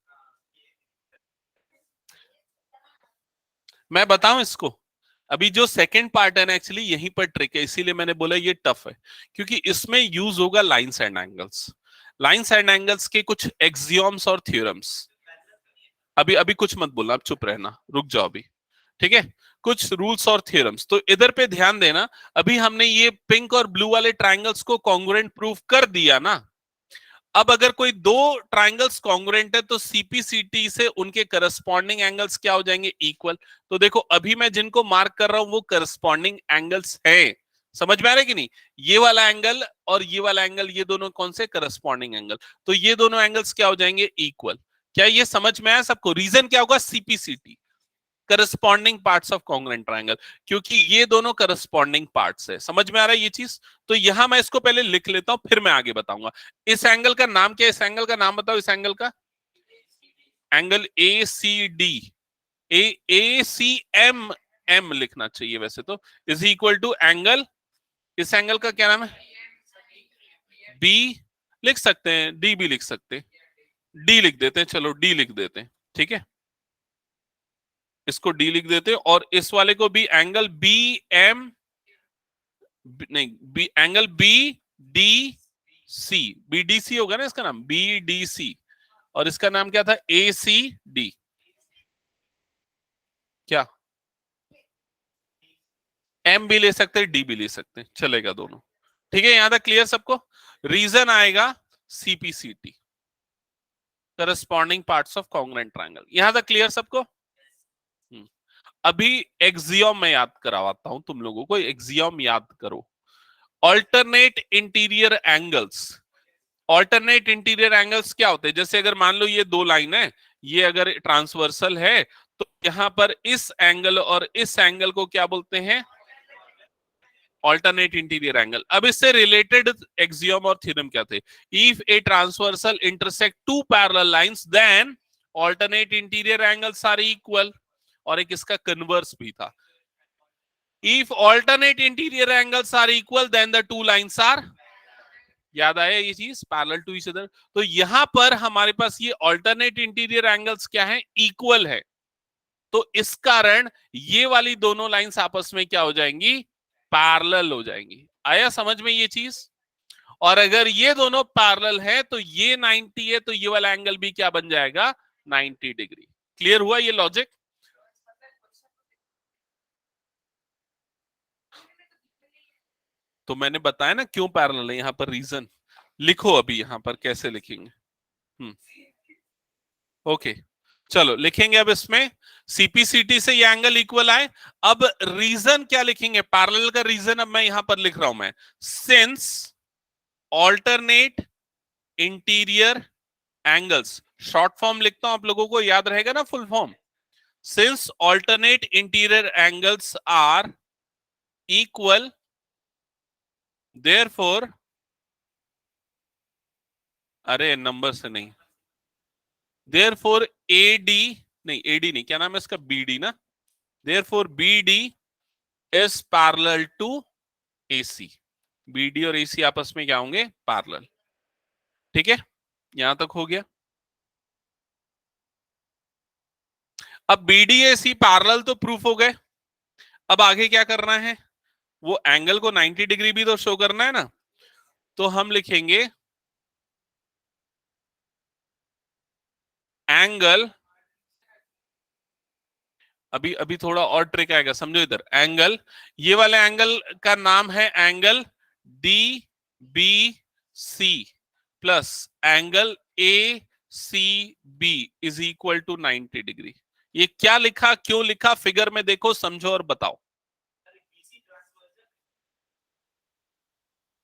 मैं बताऊं इसको? अभी जो सेकंड पार्ट है ना, एक्चुअली यहीं पर ट्रिक है, इसीलिए मैंने बोला ये टफ है, क्योंकि इसमें यूज होगा lines and angles. Lines and angles के कुछ एक्सियोम्स और थ्योरम्स। अभी अभी कुछ मत बोलना, आप चुप रहना, रुक जाओ अभी। ठीक है, कुछ रूल्स और थ्योरम्स, तो इधर पे ध्यान देना। अभी हमने ये पिंक और ब्लू वाले ट्राइंगल्स को कॉन्ग्रुएंट प्रूफ कर दिया ना। अब अगर कोई दो ट्राइंगल्स कॉन्ग्रुएंट है तो CPCT से उनके करस्पॉन्डिंग एंगल्स क्या हो जाएंगे? इक्वल। तो देखो अभी मैं जिनको मार्क कर रहा हूं वो करस्पॉन्डिंग एंगल्स हैं। समझ में आ रहा है कि नहीं? ये वाला एंगल और ये वाला एंगल, ये दोनों कौन से? Corresponding angle. तो ये दोनों एंगल्स क्या हो जाएंगे? इक्वल। क्या ये समझ में आया सबको? रीजन क्या होगा? CPCT, corresponding parts of congruent triangle, क्योंकि ये दोनों करस्पॉन्डिंग पार्ट्स है। समझ में आ रहा है ये चीज? तो यहां मैं इसको पहले लिख लेता हूं, फिर मैं आगे बताऊंगा। इस एंगल का नाम क्या है? इस एंगल का नाम बताओ। इस एंगल का एंगल ACD, ACM, M लिखना चाहिए वैसे तो, इज इक्वल टू एंगल, इस एंगल का क्या नाम है? B लिख सकते हैं, D भी लिख सकते हैं, D लिख देते हैं, चलो D लिख देते हैं। ठीक है, इसको D लिख देते हैं, और इस वाले को भी एंगल BM, नहीं बी, एंगल BDC, BDC होगा ना इसका नाम, BDC, और इसका नाम क्या था? ACD। क्या M भी ले सकते हैं, D भी ले सकते हैं, चलेगा दोनों। ठीक है, यहां तक क्लियर सबको? रीजन आएगा CPCT, corresponding parts of congruent triangle. यहां तक क्लियर सबको? अभी एक्सियोम में याद करवाता हूं तुम लोगों को, एक्सियोम याद करो। Alternate interior angles. Alternate interior angles क्या होते हैं? जैसे अगर मान लो ये दो लाइन है, ये अगर ट्रांसवर्सल है, तो यहां पर इस एंगल और इस एंगल को क्या बोलते हैं? Alternate interior angle. अब इससे रिलेटेड एक्सियोम और थ्योरम क्या थे? If a transversal intersect two parallel lines then alternate interior angles are equal, और एक इसका कन्वर्स भी था, if alternate interior angles are equal then the two lines are, याद आया ये चीज, पैरेलल टू ईच अदर। तो यहां पर हमारे पास ये ऑल्टरनेट इंटीरियर एंगल्स क्या है? इक्वल है। तो इस कारण ये वाली दोनों लाइंस आपस में क्या हो जाएंगी? पैरेलल हो जाएंगी। आया समझ में ये चीज? और अगर ये दोनों पैरेलल है तो ये 90 है, तो ये वाला एंगल भी क्या बन जाएगा? 90 डिग्री। क्लियर हुआ ये लॉजिक? तो मैंने बताया ना क्यों पैरेलल है, यहां पर रीजन लिखो। अभी यहां पर कैसे लिखेंगे? ओके चलो लिखेंगे। अब इसमें सीपीसीटी से ये एंगल इक्वल आए। अब रीजन क्या लिखेंगे? पैरेलल का रीजन अब मैं यहां पर लिख रहा हूं मैं, since alternate interior angles. Short form लिखता हूं, आप लोगों को याद रहेगा ना full form. Since alternate interior angles are equal, therefore, अरे नंबर से नहीं, देयरफॉर एडी, नहीं एडी नहीं, क्या नाम है इसका? बीडी ना। Therefore BD is parallel to AC. BD और एसी आपस में क्या होंगे? पैरेलल। ठीक है, यहां तक हो गया। अब बीडी एसी पैरेलल तो प्रूफ हो गए। अब आगे क्या करना है? वो एंगल को 90 डिग्री भी तो शो करना है ना। तो हम लिखेंगे एंगल, अभी अभी थोड़ा और ट्रिक आएगा, समझो इधर। एंगल, ये वाले एंगल का नाम है angle D B C plus angle A C B is equal to 90 degree. ये क्या लिखा, क्यों लिखा? फिगर में देखो, समझो और बताओ।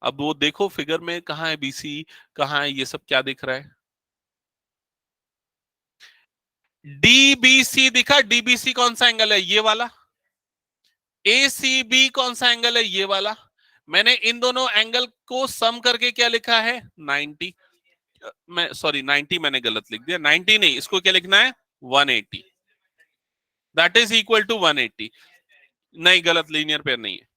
अब वो देखो फिगर में कहां है बीसी, कहां है ये सब, क्या दिख रहा है? डीबीसी दिखा? डीबीसी कौन सा एंगल है? ये वाला। एसीबी कौन सा एंगल है? ये वाला। मैंने इन दोनों एंगल को सम करके क्या लिखा है? 90। मैं सॉरी 90 मैंने गलत लिख दिया, 90 नहीं, इसको क्या लिखना है? 180। That is equal to 180। नहीं, गलत, लीनियर पेयर नहीं है।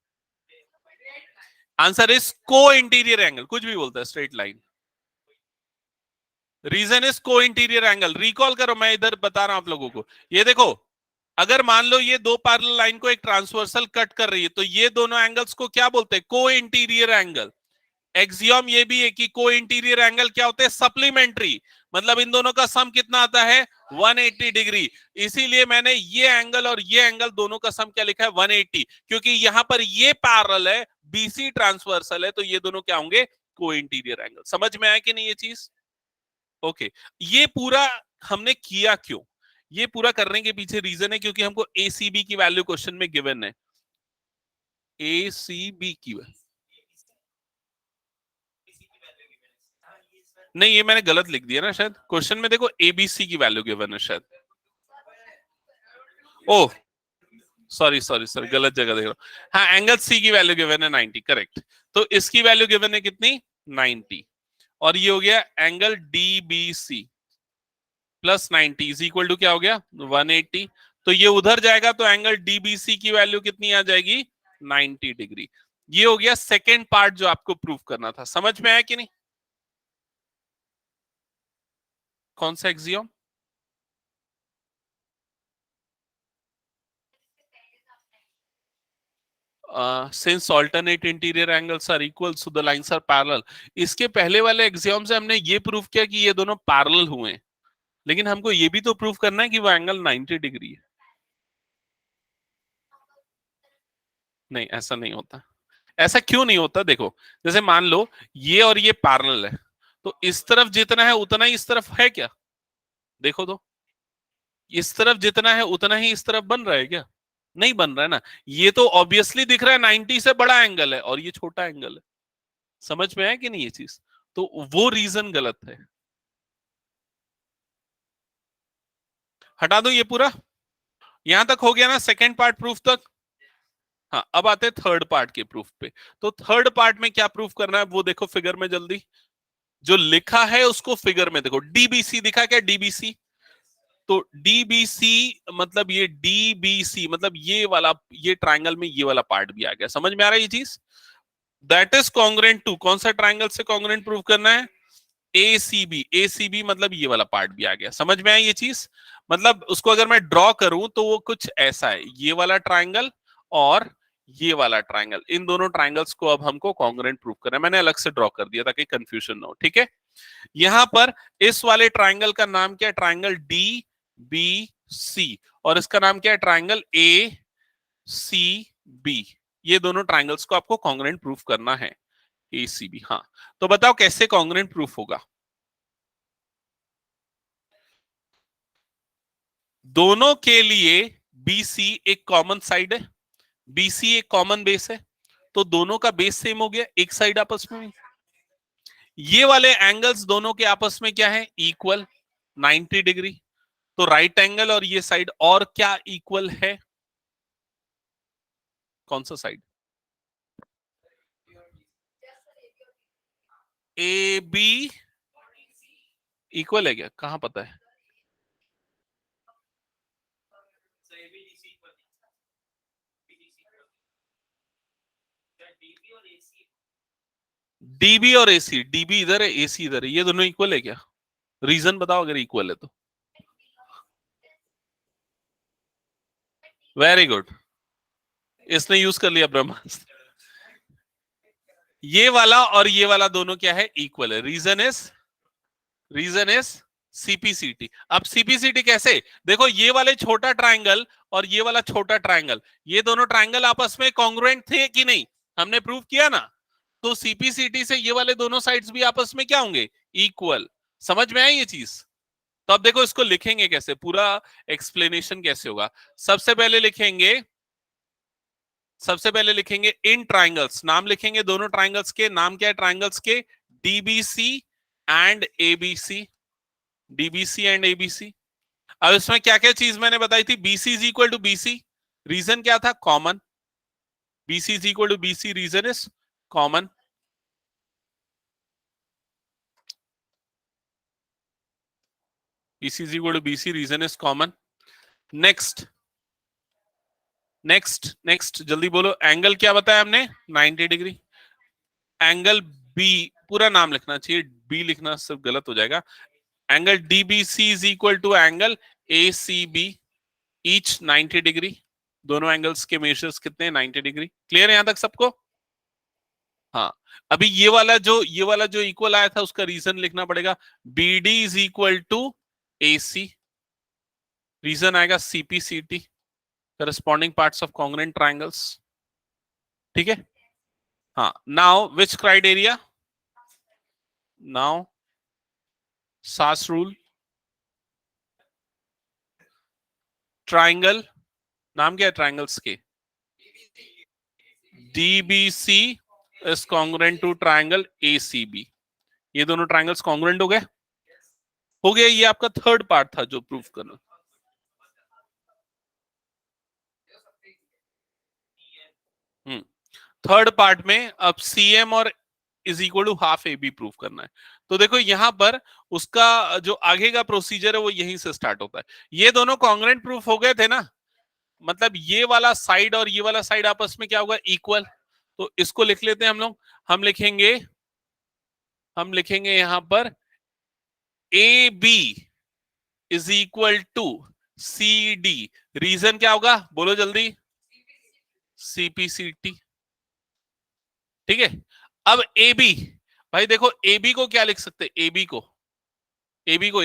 Answer is co interior angle. कुछ भी बोलता है, straight line. Reason is co interior angle. Recall करो, मैं इधर बता रहा हूं आप लोगों को। ये देखो, अगर मान लो ये दो पैरेलल लाइन को एक ट्रांसवर्सल कट कर रही है, तो ये दोनों एंगल्स को क्या बोलते हैं? को इंटीरियर एंगल। एक्सियम ये भी है कि को इंटीरियर एंगल क्या होते हैं? सप्लीमेंट्री। मतलब इन दोनों का सम कितना आता है? 180 डिग्री। इसीलिए मैंने ये एंगल और ये एंगल दोनों का सम क्या लिखा है? 180, क्योंकि यहां पर ये पैरेलल है, बीसी ट्रांसवर्सल है, तो ये दोनों क्या होंगे? को इंटीरियर एंगल। समझ में आया कि नहीं ये चीज? ओके। ये पूरा हमने किया क्यों? ये पूरा करने के पीछे रीजन है क्योंकि हमको एसीबी की वैल्यू क्वेश्चन में गिवन है। एसीबी की वैल्यू नहीं, ये मैंने गलत लिख दिया ना शायद। क्वेश्चन में देखो एबीसी की वैल्यू गिवन है शायद। ओह सॉरी सॉरी सॉरी, गलत जगह देख रहा हूं। हाँ, एंगल सी की वैल्यू गिवन है 90, करेक्ट। तो इसकी वैल्यू गिवन है कितनी? 90। और ये हो गया angle DBC plus 90 is equal to क्या हो गया? 180। तो ये उधर जाएगा तो एंगल डीबीसी की वैल्यू कितनी आ जाएगी? 90 डिग्री। ये हो गया सेकेंड पार्ट जो आपको प्रूफ करना था। समझ में आया कि नहीं? कौन सा axiom? Since alternate interior angles are equal so the lines are parallel. इसके पहले वाले एक्सियम से हमने ये प्रूफ किया कि ये दोनों पैरेलल हुए हैं, लेकिन हमको ये भी तो प्रूफ करना है कि वो एंगल 90 डिग्री है। नहीं, ऐसा नहीं होता। ऐसा क्यों नहीं होता? देखो, जैसे मान लो ये और ये पैरेलल है, तो इस तरफ जितना है उतना ही इस तरफ है क्या? देखो तो, इस तरफ जितना है उतना ही इस तरफ बन रहा है क्या? नहीं बन रहा है ना। ये तो ऑब्वियसली दिख रहा है 90 से बड़ा एंगल है और ये छोटा एंगल है। समझ में आया कि नहीं ये चीज? तो वो रीजन गलत है। हटा दो ये पूरा। यहां तक हो गया ना, सेकेंड पार्ट प्रूफ तक? हाँ, अब आते हैं थर्ड पार्ट के प्रूफ पे। तो थर्ड पार्ट में क्या प्रूफ करना है वो देखो फिगर में जल्दी, जो लिखा है उसको फिगर में देखो। डीबीसी दिखा क्या, डीबीसी? तो डीबीसी मतलब ये डीबीसी मतलब ये वाला, ये ट्रायंगल में ये वाला पार्ट भी आ गया। समझ में आ रहा है ये चीज? दैट इज कॉन्ग्रेंट टू, कौन सा ट्रायंगल से कॉन्ग्रेंट प्रूव करना है? एसीबी। एसीबी मतलब ये वाला पार्ट भी आ गया। समझ में आई ये चीज? मतलब उसको अगर मैं ड्रॉ करूं तो वो कुछ ऐसा है, ये वाला ट्रायंगल और ये वाला ट्रायंगल, इन दोनों ट्रायंगल्स को अब हमको कॉन्ग्रेंट प्रूव करना है। मैंने अलग से ड्रॉ कर दिया ताकि कंफ्यूजन ना हो, ठीक है? यहां पर इस वाले ट्रायंगल का नाम क्या है? Triangle D B C. और इसका नाम क्या है? Triangle A C B. ये दोनों ट्रायंगल्स को आपको कॉन्ग्रेंट प्रूफ करना है, एसीबी। हाँ, तो बताओ कैसे कॉन्ग्रेंट प्रूफ होगा? दोनों के लिए बीसी एक कॉमन साइड है, बीसी एक कॉमन बेस है, तो दोनों का बेस सेम हो गया, एक साइड आपस में। ये वाले एंगल्स दोनों के आपस में क्या है? Equal, 90 degree. तो राइट एंगल और ये साइड और क्या इक्वल है? कौन सा साइड? ए बी इक्वल है क्या? कहां पता है? डीबी और एसी, डीबी इधर है, एसी इधर है, ये दोनों इक्वल है क्या? रीजन बताओ अगर इक्वल है तो। वेरी गुड, इसने यूज कर लिया ब्रह्मास्त्र। ये वाला और ये वाला दोनों क्या है? इक्वल है। Reason is CPCT. अब सीपीसीटी कैसे? देखो ये वाले छोटा ट्रायंगल और ये वाला छोटा ट्रायंगल, ये दोनों ट्रायंगल आपस में कॉन्ग्रुएंट थे कि नहीं? हमने प्रूव किया ना। तो सीपीसीटी से ये वाले दोनों साइड्स भी आपस में क्या होंगे? इक्वल। समझ में आई ये चीज? तो अब देखो इसको लिखेंगे कैसे, पूरा एक्सप्लेनेशन कैसे होगा। सबसे पहले लिखेंगे इन ट्राइंगल्स, नाम लिखेंगे दोनों ट्राइंगल्स के। नाम क्या है ट्राइंगल्स के? DBC and ABC. DBC and ABC. अब इसमें क्या क्या चीज मैंने बताई थी? BC is equal to BC, reason क्या था? Common. BC is equal to BC, reason is common. BC is equal to BC, reason is common. Next next next जल्दी बोलो। एंगल क्या बताया हमने? 90 डिग्री। एंगल बी, पूरा नाम लिखना चाहिए, बी लिखना सब गलत हो जाएगा। Angle DBC is equal to angle ACB, each 90 degree. दोनों एंगल्स के मेजर्स कितने हैं? 90 डिग्री। क्लियर है यहां तक सबको? हाँ, अभी ये वाला जो इक्वल आया था उसका रीजन लिखना पड़ेगा। BD is equal to AC, reason आएगा CPCT, corresponding parts of congruent triangles. ठीक है? हाँ, now which criteria? Now SAS rule. Triangle, नाम क्या है ट्रायंगल्स के? DBC is congruent to triangle ACB. ये दोनों ट्रायंगल्स कॉन्ग्रुएंट हो गए? हो गया। ये आपका थर्ड पार्ट था जो प्रूफ करना। थर्ड पार्ट में अब सीएम और is equal to half A B proof करना है। तो देखो यहां पर उसका जो आगे का प्रोसीजर है वो यहीं से स्टार्ट होता है। ये दोनों कॉन्ग्रुएंट प्रूफ हो गए थे ना, मतलब ये वाला साइड और ये वाला साइड आपस में क्या होगा? इक्वल। तो इसको लिख लेते हैं हम लोग। हम लिखेंगे यहां पर A B is equal to C D. Reason क्या होगा? बोलो जल्दी। सीपीसीटी। ठीक है? अब ए बी, भाई देखो ए बी को क्या लिख सकते हैं? ए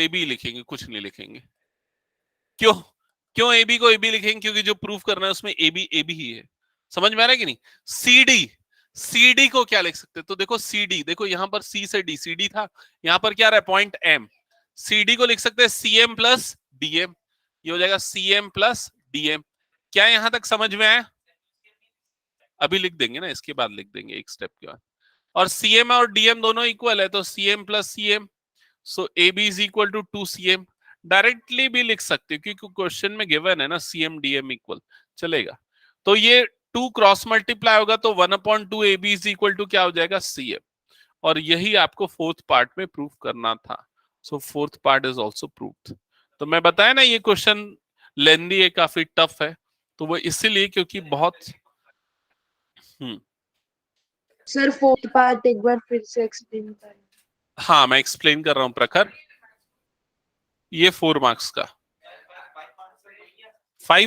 बी लिखेंगे, कुछ नहीं लिखेंगे। क्यों? क्यों ए बी को ए बी लिखेंगे? क्योंकि जो प्रूफ करना है उसमें ए बी ही है। समझ में आ रहा है कि नहीं? सीडी को क्या लिख सकते हैं? तो देखो सीडी, देखो यहां पर सी से डी, सीडी था, यहां पर क्या रहा है? Point M. सीडी को लिख सकते हैं सीएम प्लस डीएम, ये हो जाएगा सीएम प्लस डीएम। क्या यहां तक समझ में आया? अभी लिख देंगे ना, इसके बाद लिख देंगे एक स्टेप के बाद। और सीएम और डीएम दोनों इक्वल है, तो CM plus CM, so A B is equal to 2cm। Directly भी लिख सकते हो क्योंकि क्वेश्चन में गिवन है ना सीएम डीएम इक्वल, चलेगा। तो ये 2 क्रॉस मल्टीप्लाई होगा तो 1/2 AB इज इक्वल टू क्या हो जाएगा, CM। और यही आपको फोर्थ पार्ट में प्रूव करना था। So fourth part is also proved. तो मैं बताया ना ये क्वेश्चन लेंदी है, काफी टफ है, तो वो इसीलिए क्योंकि बहुत सर फोर्थ पार्ट एक बार फिर से एक्सप्लेन करें। हाँ मैं एक्सप्लेन कर रहा हूं प्रखर। ये 4 मार्क्स का 5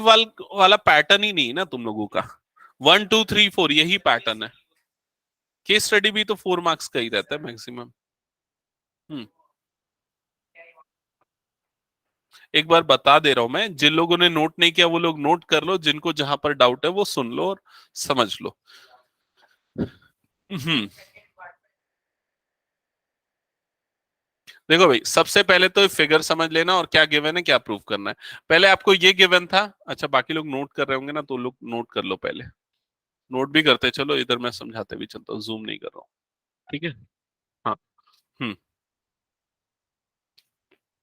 वाला पैटर्न ही नहीं ना तुम लोगों का, 1 2 3 4 यही पैटर्न है। केस स्टडी भी तो 4 मार्क्स का ही रहता है मैक्सिमम। एक बार बता दे रहा हूं मैं, जिन लोगों ने नोट नहीं किया वो लोग नोट कर लो, जिनको जहां पर डाउट है वो सुन लो और समझ लो। देखो भाई, सबसे पहले तो फिगर समझ लेना और क्या गिवन है क्या प्रूव करना है। पहले आपको ये गिवन था, अच्छा बाकी लोग नोट कर रहे होंगे ना, तो लोग नोट कर लो पहले, नोट भी करते चलो, इधर मैं समझाते भी चलता हूँ, जूम नहीं कर रहा हूँ, ठीक है। हाँ। हम्म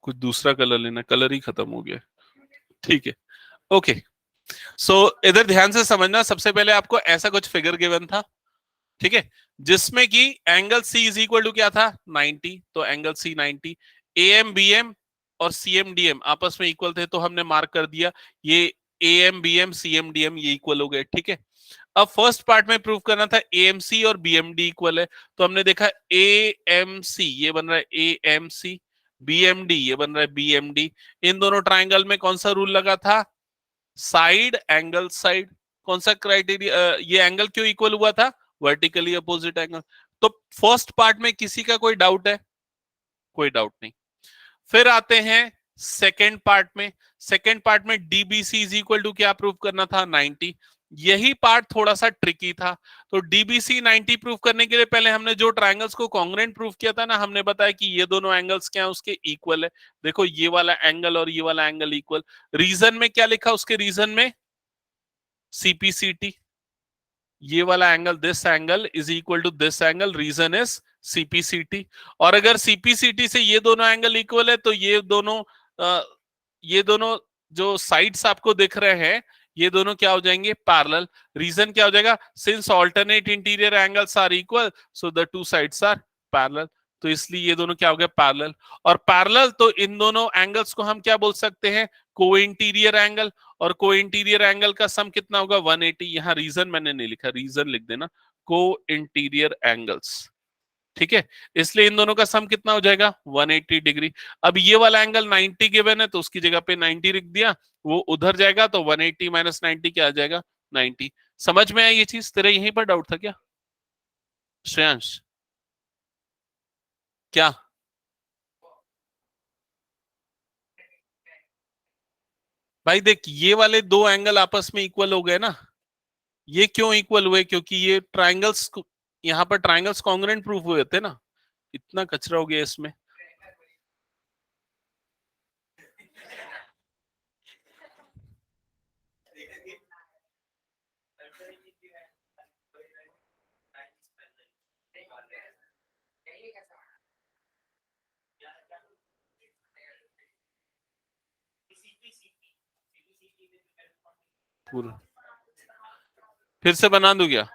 कुछ दूसरा कलर लेना, कलर ही खत्म हो गया, ठीक है। ओके, सो इधर ध्यान से समझना, सबसे पहले आपको ऐसा कुछ फिगर गिवन था, ठीक है, जिसमें कि angle C is equal to क्या था, 90। तो एंगल सी 90, एएम बीएम और सीएम डीएम आपस में इक्वल थे, तो हमने मार्क कर दिया ये एएम बीएम सीएम डीएम ये इक्वल हो गए, ठीक है। अब फर्स्ट पार्ट में प्रूव करना था एएमसी और बीएमडी इक्वल है, तो हमने देखा एएमसी ये बन रहा है एएमसी, बीएमडी ये बन रहा है बीएमडी। इन दोनों ट्राइंगल में कौन सा रूल लगा था, साइड एंगल साइड। कौन सा क्राइटेरिया, ये एंगल क्यों इक्वल हुआ था, वर्टिकली अपोजिट एंगल। तो फर्स्ट पार्ट में किसी का कोई डाउट है, कोई डाउट नहीं। फिर आते हैं सेकेंड पार्ट में। सेकेंड पार्ट में डीबीसी इज इक्वल टू क्या प्रूव करना था, 90। यही पार्ट थोड़ा सा ट्रिकी था। तो डीबीसी 90 प्रूव करने के लिए पहले हमने जो ट्राइंगल्स को कॉन्ग्रुएंट प्रूव किया था ना, हमने बताया कि ये दोनों एंगल्स क्या है, उसके इक्वल है। देखो ये वाला एंगल और ये वाला एंगल इक्वल। रीजन में क्या लिखा, उसके रीजन में सीपीसीटी, ये वाला angle this angle is equal to this angle, reason is CPCT. और अगर सीपीसीटी से ये दोनों एंगल इक्वल है तो ये दोनों जो साइड्स आपको दिख रहे हैं ये दोनों क्या हो जाएंगे, पैरेलल। रीजन क्या हो जाएगा, since alternate interior angles are equal so the two sides are parallel. तो इसलिए ये दोनों क्या हो गया, पैरेलल। और पैरेलल तो इन दोनों एंगल्स को हम क्या बोल सकते हैं, को इंटीरियर एंगल। और को इंटीरियर एंगल का सम कितना होगा, 180। यहां रीजन मैंने नहीं लिखा, रीजन लिख देना, को इंटीरियर एंगल्स, ठीक है। इसलिए इन दोनों का सम कितना हो जाएगा, 180 डिग्री। अब ये वाला एंगल 90 गिवन है तो उसकी जगह पे 90 लिख दिया, वो उधर जाएगा तो 180 माइनस 90 क्या आ जाएगा, 90। समझ में आई ये चीज, तेरा यहीं पर डाउट था क्या श्रेयांश, क्या? भाई देख, ये वाले दो एंगल आपस में इक्वल हो गए ना। ये क्यों इक्वल हुए, क्योंकि ये ट्राइंगल्स, यहाँ पर ट्राइंगल्स कॉन्ग्रुएंट प्रूफ हुए थे ना। इतना कचरा हो गया इसमें। फिर से बना दूं क्या,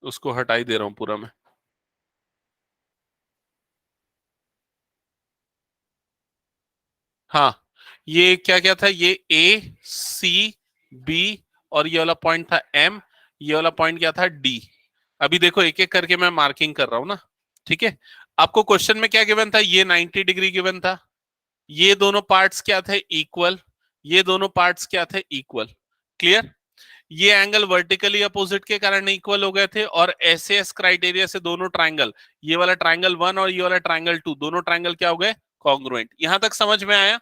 उसको हटाई दे रहा हूं पूरा मैं। हाँ, ये क्या क्या था, ये ए सी बी और ये वाला पॉइंट था एम, ये वाला पॉइंट क्या था डी। अभी देखो एक एक करके मैं मार्किंग कर रहा हूं ना, ठीक है। आपको क्वेश्चन में क्या गिवन था, ये 90 डिग्री गिवन था, ये दोनों पार्ट्स क्या थे, इक्वल, ये दोनों पार्ट्स क्या थे, इक्वल। क्लियर। ये एंगल वर्टिकली अपोजिट के कारण इक्वल हो गए थे, और एसएस क्राइटेरिया से दोनों ट्राइंगल, ये वाला ट्राइंगल 1 और ये वाला ट्राइंगल 2, दोनों ट्राइंगल क्या हो गए, कॉन्ग्रुएंट। यहां तक समझ में आया।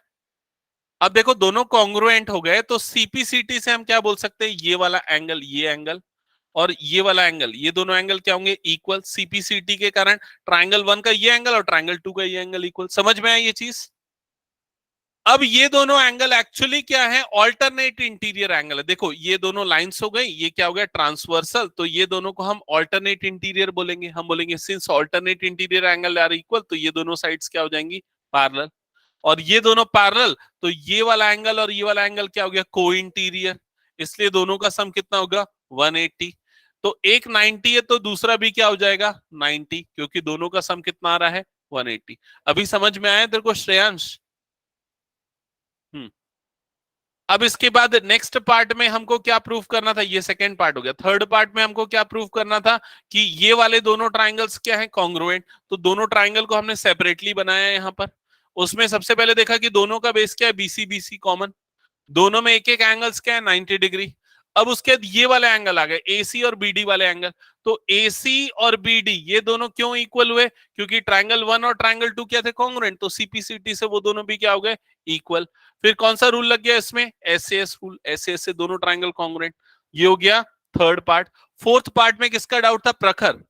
अब देखो दोनों कॉन्ग्रुएंट हो गए तो सीपीसीटी से हम क्या बोल सकते हैं, ये वाला एंगल, ये एंगल और ये वाला एंगल, ये दोनों एंगल क्या होंगे, इक्वल। सीपीसीटी के कारण ट्राइंगल 1 का ये एंगल और ट्राइंगल 2 का ये एंगल इक्वल। समझ में आया ये चीज। अब ये दोनों एंगल एक्चुअली क्या है, ऑल्टरनेट इंटीरियर एंगल है। देखो ये दोनों लाइंस हो गई, ये क्या हो गया, ट्रांसवर्सल, तो ये दोनों को हम ऑल्टरनेट इंटीरियर बोलेंगे। हम बोलेंगे since alternate interior angle are equal, तो ये दोनों साइड्स क्या हो जाएंगी, पैरेलल। और ये दोनों पैरेलल, तो ये वाला एंगल और ये वाला एंगल क्या हो गया, को इंटीरियर, इसलिए दोनों का सम कितना होगा, 180। तो एक 90 है तो दूसरा भी क्या हो जाएगा, 90, क्योंकि दोनों का सम कितना आ रहा है, 180। अभी समझ में आया तेरे को श्रेयांश? अब इसके बाद नेक्स्ट पार्ट में हमको क्या प्रूव करना था, ये सेकंड पार्ट हो गया। थर्ड पार्ट में हमको क्या प्रूव करना था कि ये वाले दोनों ट्राइंगल्स क्या हैं, कॉन्ग्रुएंट। तो दोनों ट्राइंगल को हमने सेपरेटली बनाया है यहाँ पर। उसमें सबसे पहले देखा कि दोनों का बेस क्या है, बीसी बीसी कॉमन, दोनों में एक एक एंगल्स क्या है, 90 डिग्री। अब उसके बाद ये वाले एंगल आ गए, एसी और बीडी वाले एंगल। तो एसी और बीडी ये दोनों क्यों इक्वल हुए, क्योंकि ट्राइंगल 1 और ट्राइंगल 2 क्या थे, कॉन्ग्रुएंट, तो सीपीसीटी से वो दोनों भी क्या हो गए, इक्वल। फिर कौन सा रूल लग गया इसमें, एसएस रूल, एसएस से दोनों ट्राइंगल कॉन्ग्रुएंट। ये हो गया थर्ड पार्ट। फोर्थ पार्ट में किसका डाउट था, प्रखर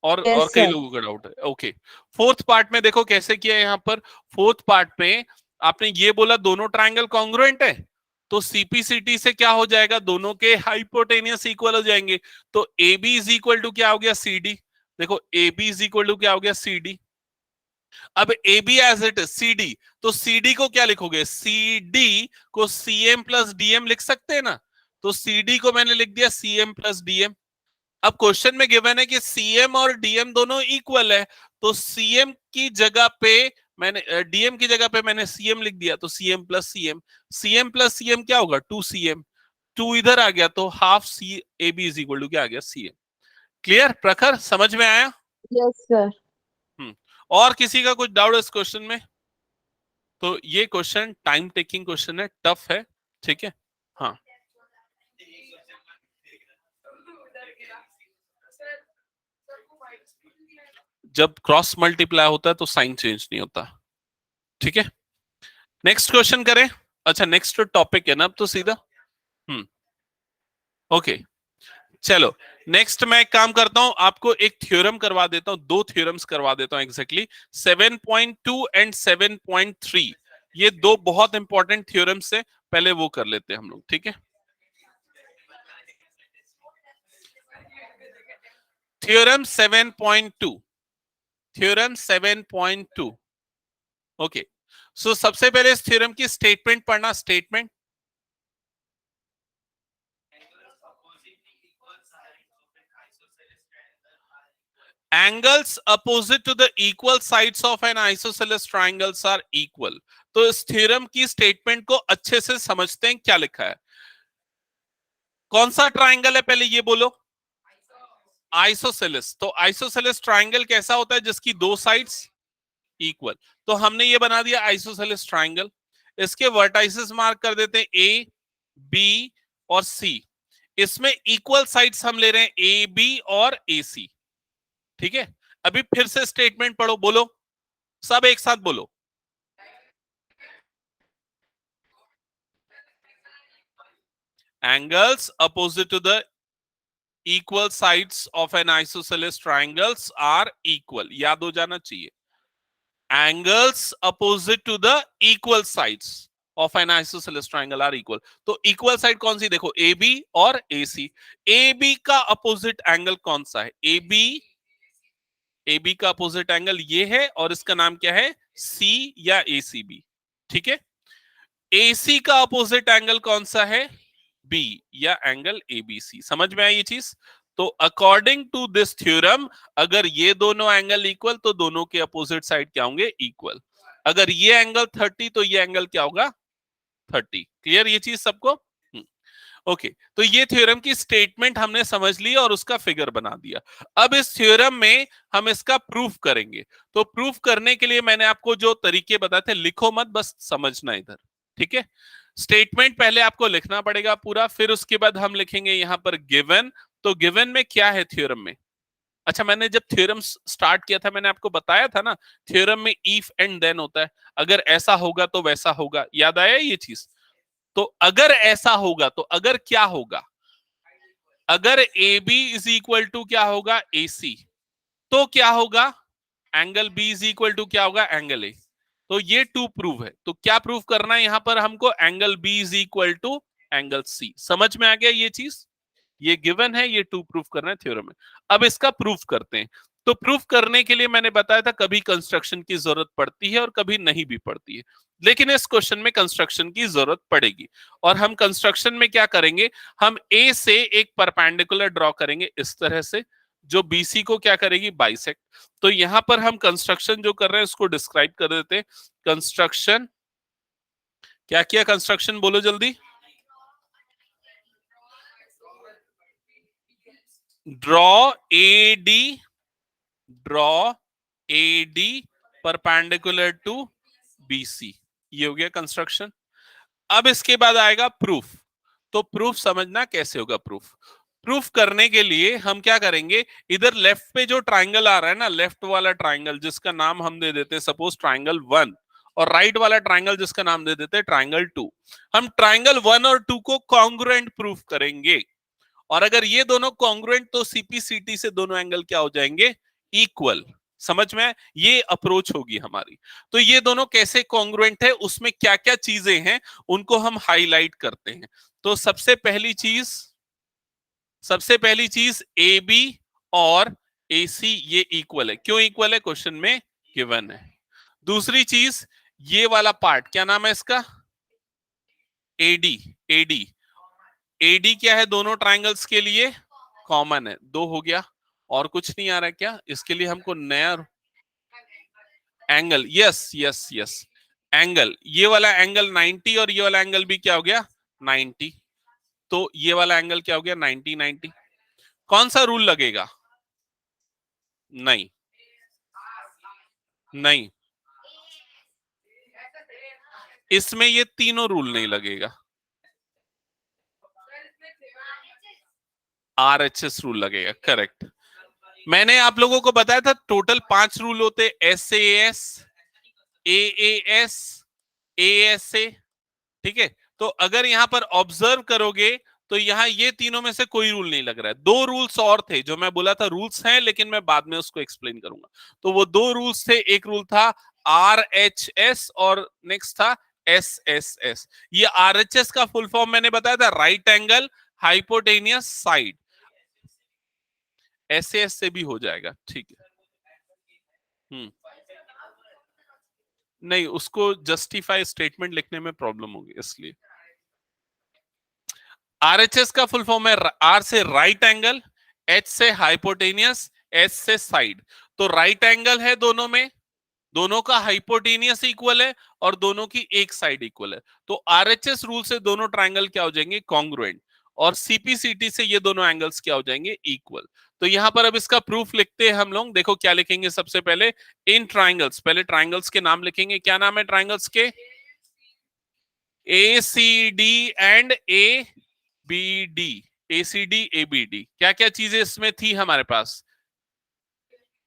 और कई लोगों का डाउट है। ओके, फोर्थ पार्ट में देखो कैसे किया है यहाँ पर। फोर्थ पार्ट में आपने ये बोला दोनों ट्राइंगल कॉन्ग्रुएंट है, तो सीपीसीटी से क्या हो जाएगा, दोनों के हाइपोटेनियस इक्वल हो जाएंगे। तो A B is equal to क्या हो गया, सी डी। देखो A B is equal to क्या हो गया, सी डी। अब A B as it C D, तो सी डी को क्या लिखोगे, सी डी को सी एम प्लस डीएम लिख सकते हैं ना। तो सी डी को मैंने लिख दिया सी एम प्लस डीएम। अब क्वेश्चन में गिवन है कि सीएम और डीएम दोनों इक्वल है, तो सीएम की जगह पे मैंने डीएम की जगह पे मैंने सीएम लिख दिया, तो CM plus CM, CM plus CM क्या होगा, 2cm, 2 इधर आ गया तो half C A B is equal to क्या आ गया, सीएम। क्लियर प्रखर, समझ में आया? Yes sir. और किसी का कुछ डाउट इस क्वेश्चन में? तो ये क्वेश्चन टाइम टेकिंग क्वेश्चन है, टफ है, ठीक है। हाँ, जब क्रॉस मल्टीप्लाई होता है तो साइन चेंज नहीं होता, ठीक है। नेक्स्ट क्वेश्चन करें। अच्छा नेक्स्ट टॉपिक है ना अब तो सीधा। ओके चलो, नेक्स्ट मैं एक काम करता हूं, आपको एक थ्योरम करवा देता हूं, दो थ्योरम्स करवा देता हूं एग्जैक्टली। 7.2 एंड 7.3, ये दो बहुत इंपॉर्टेंट थ्योरम्स है, पहले वो कर लेते हैं हम लोग, ठीक है। Theorem 7.2, theorem 7.2। ओके, सो सबसे पहले इस थ्योरम की स्टेटमेंट पढ़ना, statement. Angles opposite to the equal sides of an isosceles triangles are equal। तो इस थ्योरम की स्टेटमेंट को अच्छे से समझते हैं, क्या लिखा है। कौन सा ट्राइंगल है पहले ये बोलो, आइसोसेलेस। तो आइसोसेलेस ट्राइंगल कैसा होता है, जिसकी दो साइड्स इक्वल। तो हमने ये बना दिया आइसोसेलेस ट्राइंगल। इसके वर्टाइसेस मार्क कर देते हैं ए बी और सी। इसमें इक्वल साइड्स हम ले रहे हैं ए बी और ए सी, ठीक है। अभी फिर से स्टेटमेंट पढ़ो, बोलो सब एक साथ बोलो। Angles opposite to the equal sides of an isosceles triangles are equal, याद हो जाना चाहिए। Angles opposite to the equal sides of an isosceles triangle are equal. तो इक्वल साइड कौन सी, देखो ए बी और ए सी। ए बी का अपोजिट एंगल कौन सा है, ए बी का अपोजिट एंगल ये है, और इसका नाम क्या है, सी या ए सी बी, ठीक है। ए सी का अपोजिट एंगल कौन सा है, बी या एंगल ए बी सी। समझ में आई ये चीज? तो अकॉर्डिंग टू दिस थ्योरम, अगर ये दोनों एंगल इक्वल तो दोनों के अपोजिट साइड क्या होंगे, इक्वल। अगर ये एंगल 30 तो ये एंगल क्या होगा, 30। क्लियर ये चीज सबको? ओके, तो ये थ्योरम की स्टेटमेंट हमने समझ ली और उसका फिगर बना दिया। अब इस थ्योरम में हम इसका प्रूफ करेंगे। तो प्रूफ करने के लिए मैंने आपको जो तरीके बताए थे, लिखो मत, बस समझना इधर, ठीक है। स्टेटमेंट पहले आपको लिखना पड़ेगा पूरा, फिर उसके बाद हम लिखेंगे यहां पर गिवन। तो गिवन में क्या है थ्योरम में। अच्छा, मैंने जब थ्योरम स्टार्ट किया था मैंने आपको बताया था ना, थ्योरम में इफ एंड देन होता है, अगर ऐसा होगा तो वैसा होगा, याद आया ये चीज? तो अगर ऐसा होगा तो अगर क्या होगा, अगर A B is equal to क्या होगा, ए सी, तो क्या होगा, angle B is equal to क्या होगा, एंगल ए। तो ये टू प्रूव है। तो क्या प्रूव करना है यहां पर हमको? Angle B is equal to angle C. समझ में आ गया ये चीज? ये गिवन है, ये टू प्रूफ करना है थ्योरम में। अब इसका प्रूफ करते हैं। तो प्रूफ करने के लिए मैंने बताया था कभी कंस्ट्रक्शन की जरूरत पड़ती है और कभी नहीं भी पड़ती है, लेकिन इस क्वेश्चन में कंस्ट्रक्शन की जरूरत पड़ेगी। और हम कंस्ट्रक्शन में क्या करेंगे? हम ए से एक परपेंडिकुलर ड्रॉ करेंगे इस तरह से, जो बीसी को क्या करेगी? बाइसेक्ट। तो यहां पर हम कंस्ट्रक्शन जो कर रहे हैं उसको डिस्क्राइब कर देते हैं। कंस्ट्रक्शन क्या किया? कंस्ट्रक्शन बोलो जल्दी। Draw AD perpendicular to BC. ये हो गया कंस्ट्रक्शन। अब इसके बाद आएगा प्रूफ। तो प्रूफ समझना कैसे होगा। प्रूफ करने के लिए हम क्या करेंगे? इधर लेफ्ट पे जो ट्राइंगल आ रहा है ना, लेफ्ट वाला ट्राइंगल जिसका नाम हम दे देते हैं सपोज ट्राइंगल 1, और राइट वाला ट्राइंगल जिसका नाम दे देते हैं ट्राइंगल 2। हम ट्राइंगल 1 और 2 को कॉन्ग्रुएंट प्रूफ करेंगे, और अगर ये दोनों कॉन्ग्रुएंट तो सीपीसीटी से दोनों एंगल क्या हो जाएंगे? इक्वल। समझ में? ये अप्रोच होगी हमारी। तो ये दोनों कैसे कॉन्ग्रुएंट है, उसमें क्या क्या चीजें हैं, उनको हम हाईलाइट करते हैं। तो सबसे पहली चीज ए बी और ए सी ये इक्वल है। क्यों इक्वल है? क्वेश्चन में गिवन है। दूसरी चीज, ये वाला पार्ट क्या नाम है इसका? एडी। एडी क्या है? दोनों ट्राइंगल्स के लिए कॉमन है। 2 हो गया। और कुछ नहीं आ रहा है क्या? इसके लिए हमको नया एंगल। यस एंगल, ये वाला एंगल 90 और ये वाला एंगल भी क्या हो गया? 90। तो ये वाला एंगल क्या हो गया? 90। कौन सा रूल लगेगा? नहीं, इसमें ये तीनों रूल नहीं लगेगा। आरएचएस रूल लगेगा। करेक्ट। मैंने आप लोगों को बताया था टोटल 5 रूल होते, एसएएस, एएएस, एएसए। ठीक है। तो अगर यहां पर ऑब्जर्व करोगे तो यहां ये तीनों में से कोई रूल नहीं लग रहा है। 2 रूल्स और थे जो मैं बोला था रूल्स हैं, लेकिन मैं बाद में उसको एक्सप्लेन करूंगा। तो वो 2 रूल्स थे। एक रूल था आरएचएस और नेक्स्ट था एसएसएस। ये आरएचएस का फुल फॉर्म मैंने बताया था, right angle hypotenuse side. SAS से भी हो जाएगा। ठीक है। नहीं, उसको जस्टिफाई स्टेटमेंट लिखने में प्रॉब्लम होगी इसलिए। आरएचएस का फुल फॉर्म है आर से राइट एंगल, एच से हाइपोटेनियस, एस से साइड। तो राइट एंगल है दोनों में, दोनों का हाइपोटेनियस इक्वल है और दोनों की एक साइड इक्वल है। तो आरएचएस रूल से दोनों ट्राइंगल क्या हो जाएंगे? कॉन्ग्रुएंट। और सीपीसीटी से ये दोनों एंगल्स क्या हो जाएंगे? इक्वल। तो यहां पर अब इसका प्रूफ लिखते हैं हम लोग। देखो क्या लिखेंगे सबसे पहले? इन ट्राइंगल्स, पहले ट्राइंगल्स के नाम लिखेंगे। क्या नाम है ट्राइंगल्स के? A C D and A B D. ACD ABD. क्या क्या चीजें इसमें थी हमारे पास?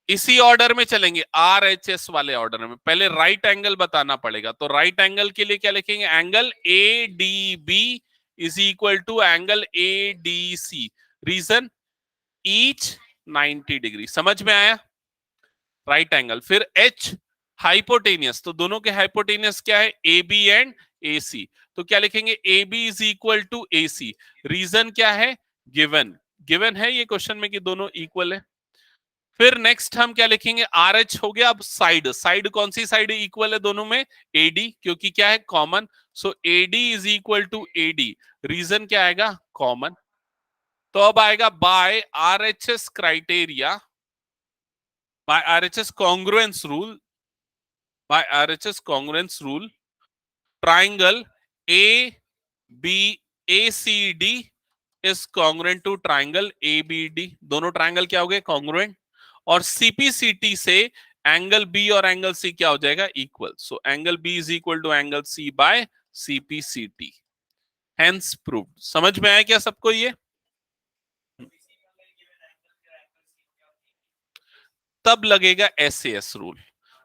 इसी ऑर्डर में चलेंगे, आरएचएस वाले ऑर्डर में। पहले राइट एंगल बताना पड़ेगा। तो राइट एंगल के लिए क्या लिखेंगे? Angle A D B is equal to angle A D C. Reason? Each 90 degree. समझ में आया? Right angle. फिर एच हाइपोटेनियस, तो दोनों के हाइपोटेनियस क्या है? A B and A C. तो क्या लिखेंगे? A B is equal to A C. Reason क्या है? गिवन है ये क्वेश्चन में कि दोनों इक्वल है। फिर नेक्स्ट हम क्या लिखेंगे? आर एच हो गया। अब साइड कौन सी साइड इक्वल है दोनों में? एडी, क्योंकि क्या है? Common. So AD is equal to AD. Reason क्या आएगा? कॉमन। तो अब आएगा by RHS criteria, by RHS congruence rule, triangle A B A C D is congruent to triangle A B D. दोनों ट्राइंगल क्या हो गए? कॉन्ग्रुएंट। और सीपीसीटी से एंगल बी और एंगल सी क्या हो जाएगा? Equal. So angle B is equal to angle C by CPCT. Hence proved. समझ में आया क्या सबको? ये तब लगेगा SAS rule,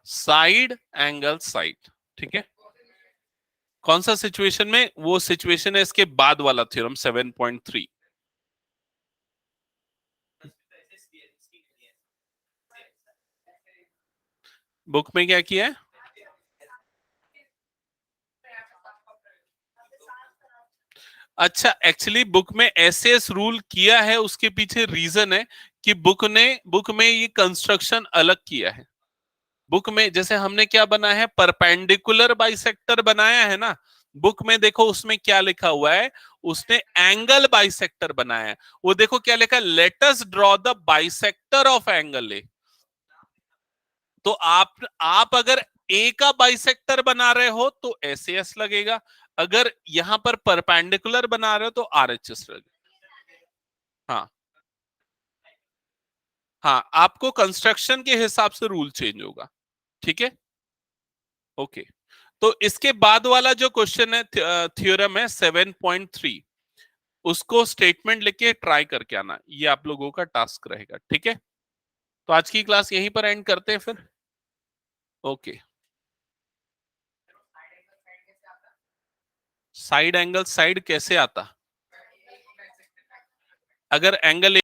side angle side. ठीक है। कौन सा सिचुएशन में? वो सिचुएशन है इसके बाद वाला थ्योरम 7.3। बुक में क्या किया है? अच्छा, एक्चुअली बुक में एसएस रूल किया है, उसके पीछे रीजन है कि बुक में ये कंस्ट्रक्शन अलग किया है। बुक में जैसे हमने क्या बना है, परपेंडिकुलर बाइसेक्टर बनाया है ना, बुक में देखो उसमें क्या लिखा हुआ है, उसने एंगल बाइसेक्टर बनाया है। वो देखो क्या लिखा है, let us draw the bisector of angle A. तो आप अगर ए का बाइसेक्टर बना रहे हो तो एसएस लगेगा, अगर यहां पर परपेंडिकुलर बना रहे हो तो आरएचएस लगेगा। हाँ हाँ, आपको कंस्ट्रक्शन के हिसाब से रूल चेंज होगा, ठीक है। ओके, तो इसके बाद वाला जो क्वेश्चन है, थ्योरम है 7.3, उसको स्टेटमेंट लेके ट्राई करके आना, ये आप लोगों का टास्क रहेगा, ठीक है। तो आज की क्लास यहीं पर एंड करते हैं फिर। ओके, साइड एंगल साइड कैसे आता, अगर एंगल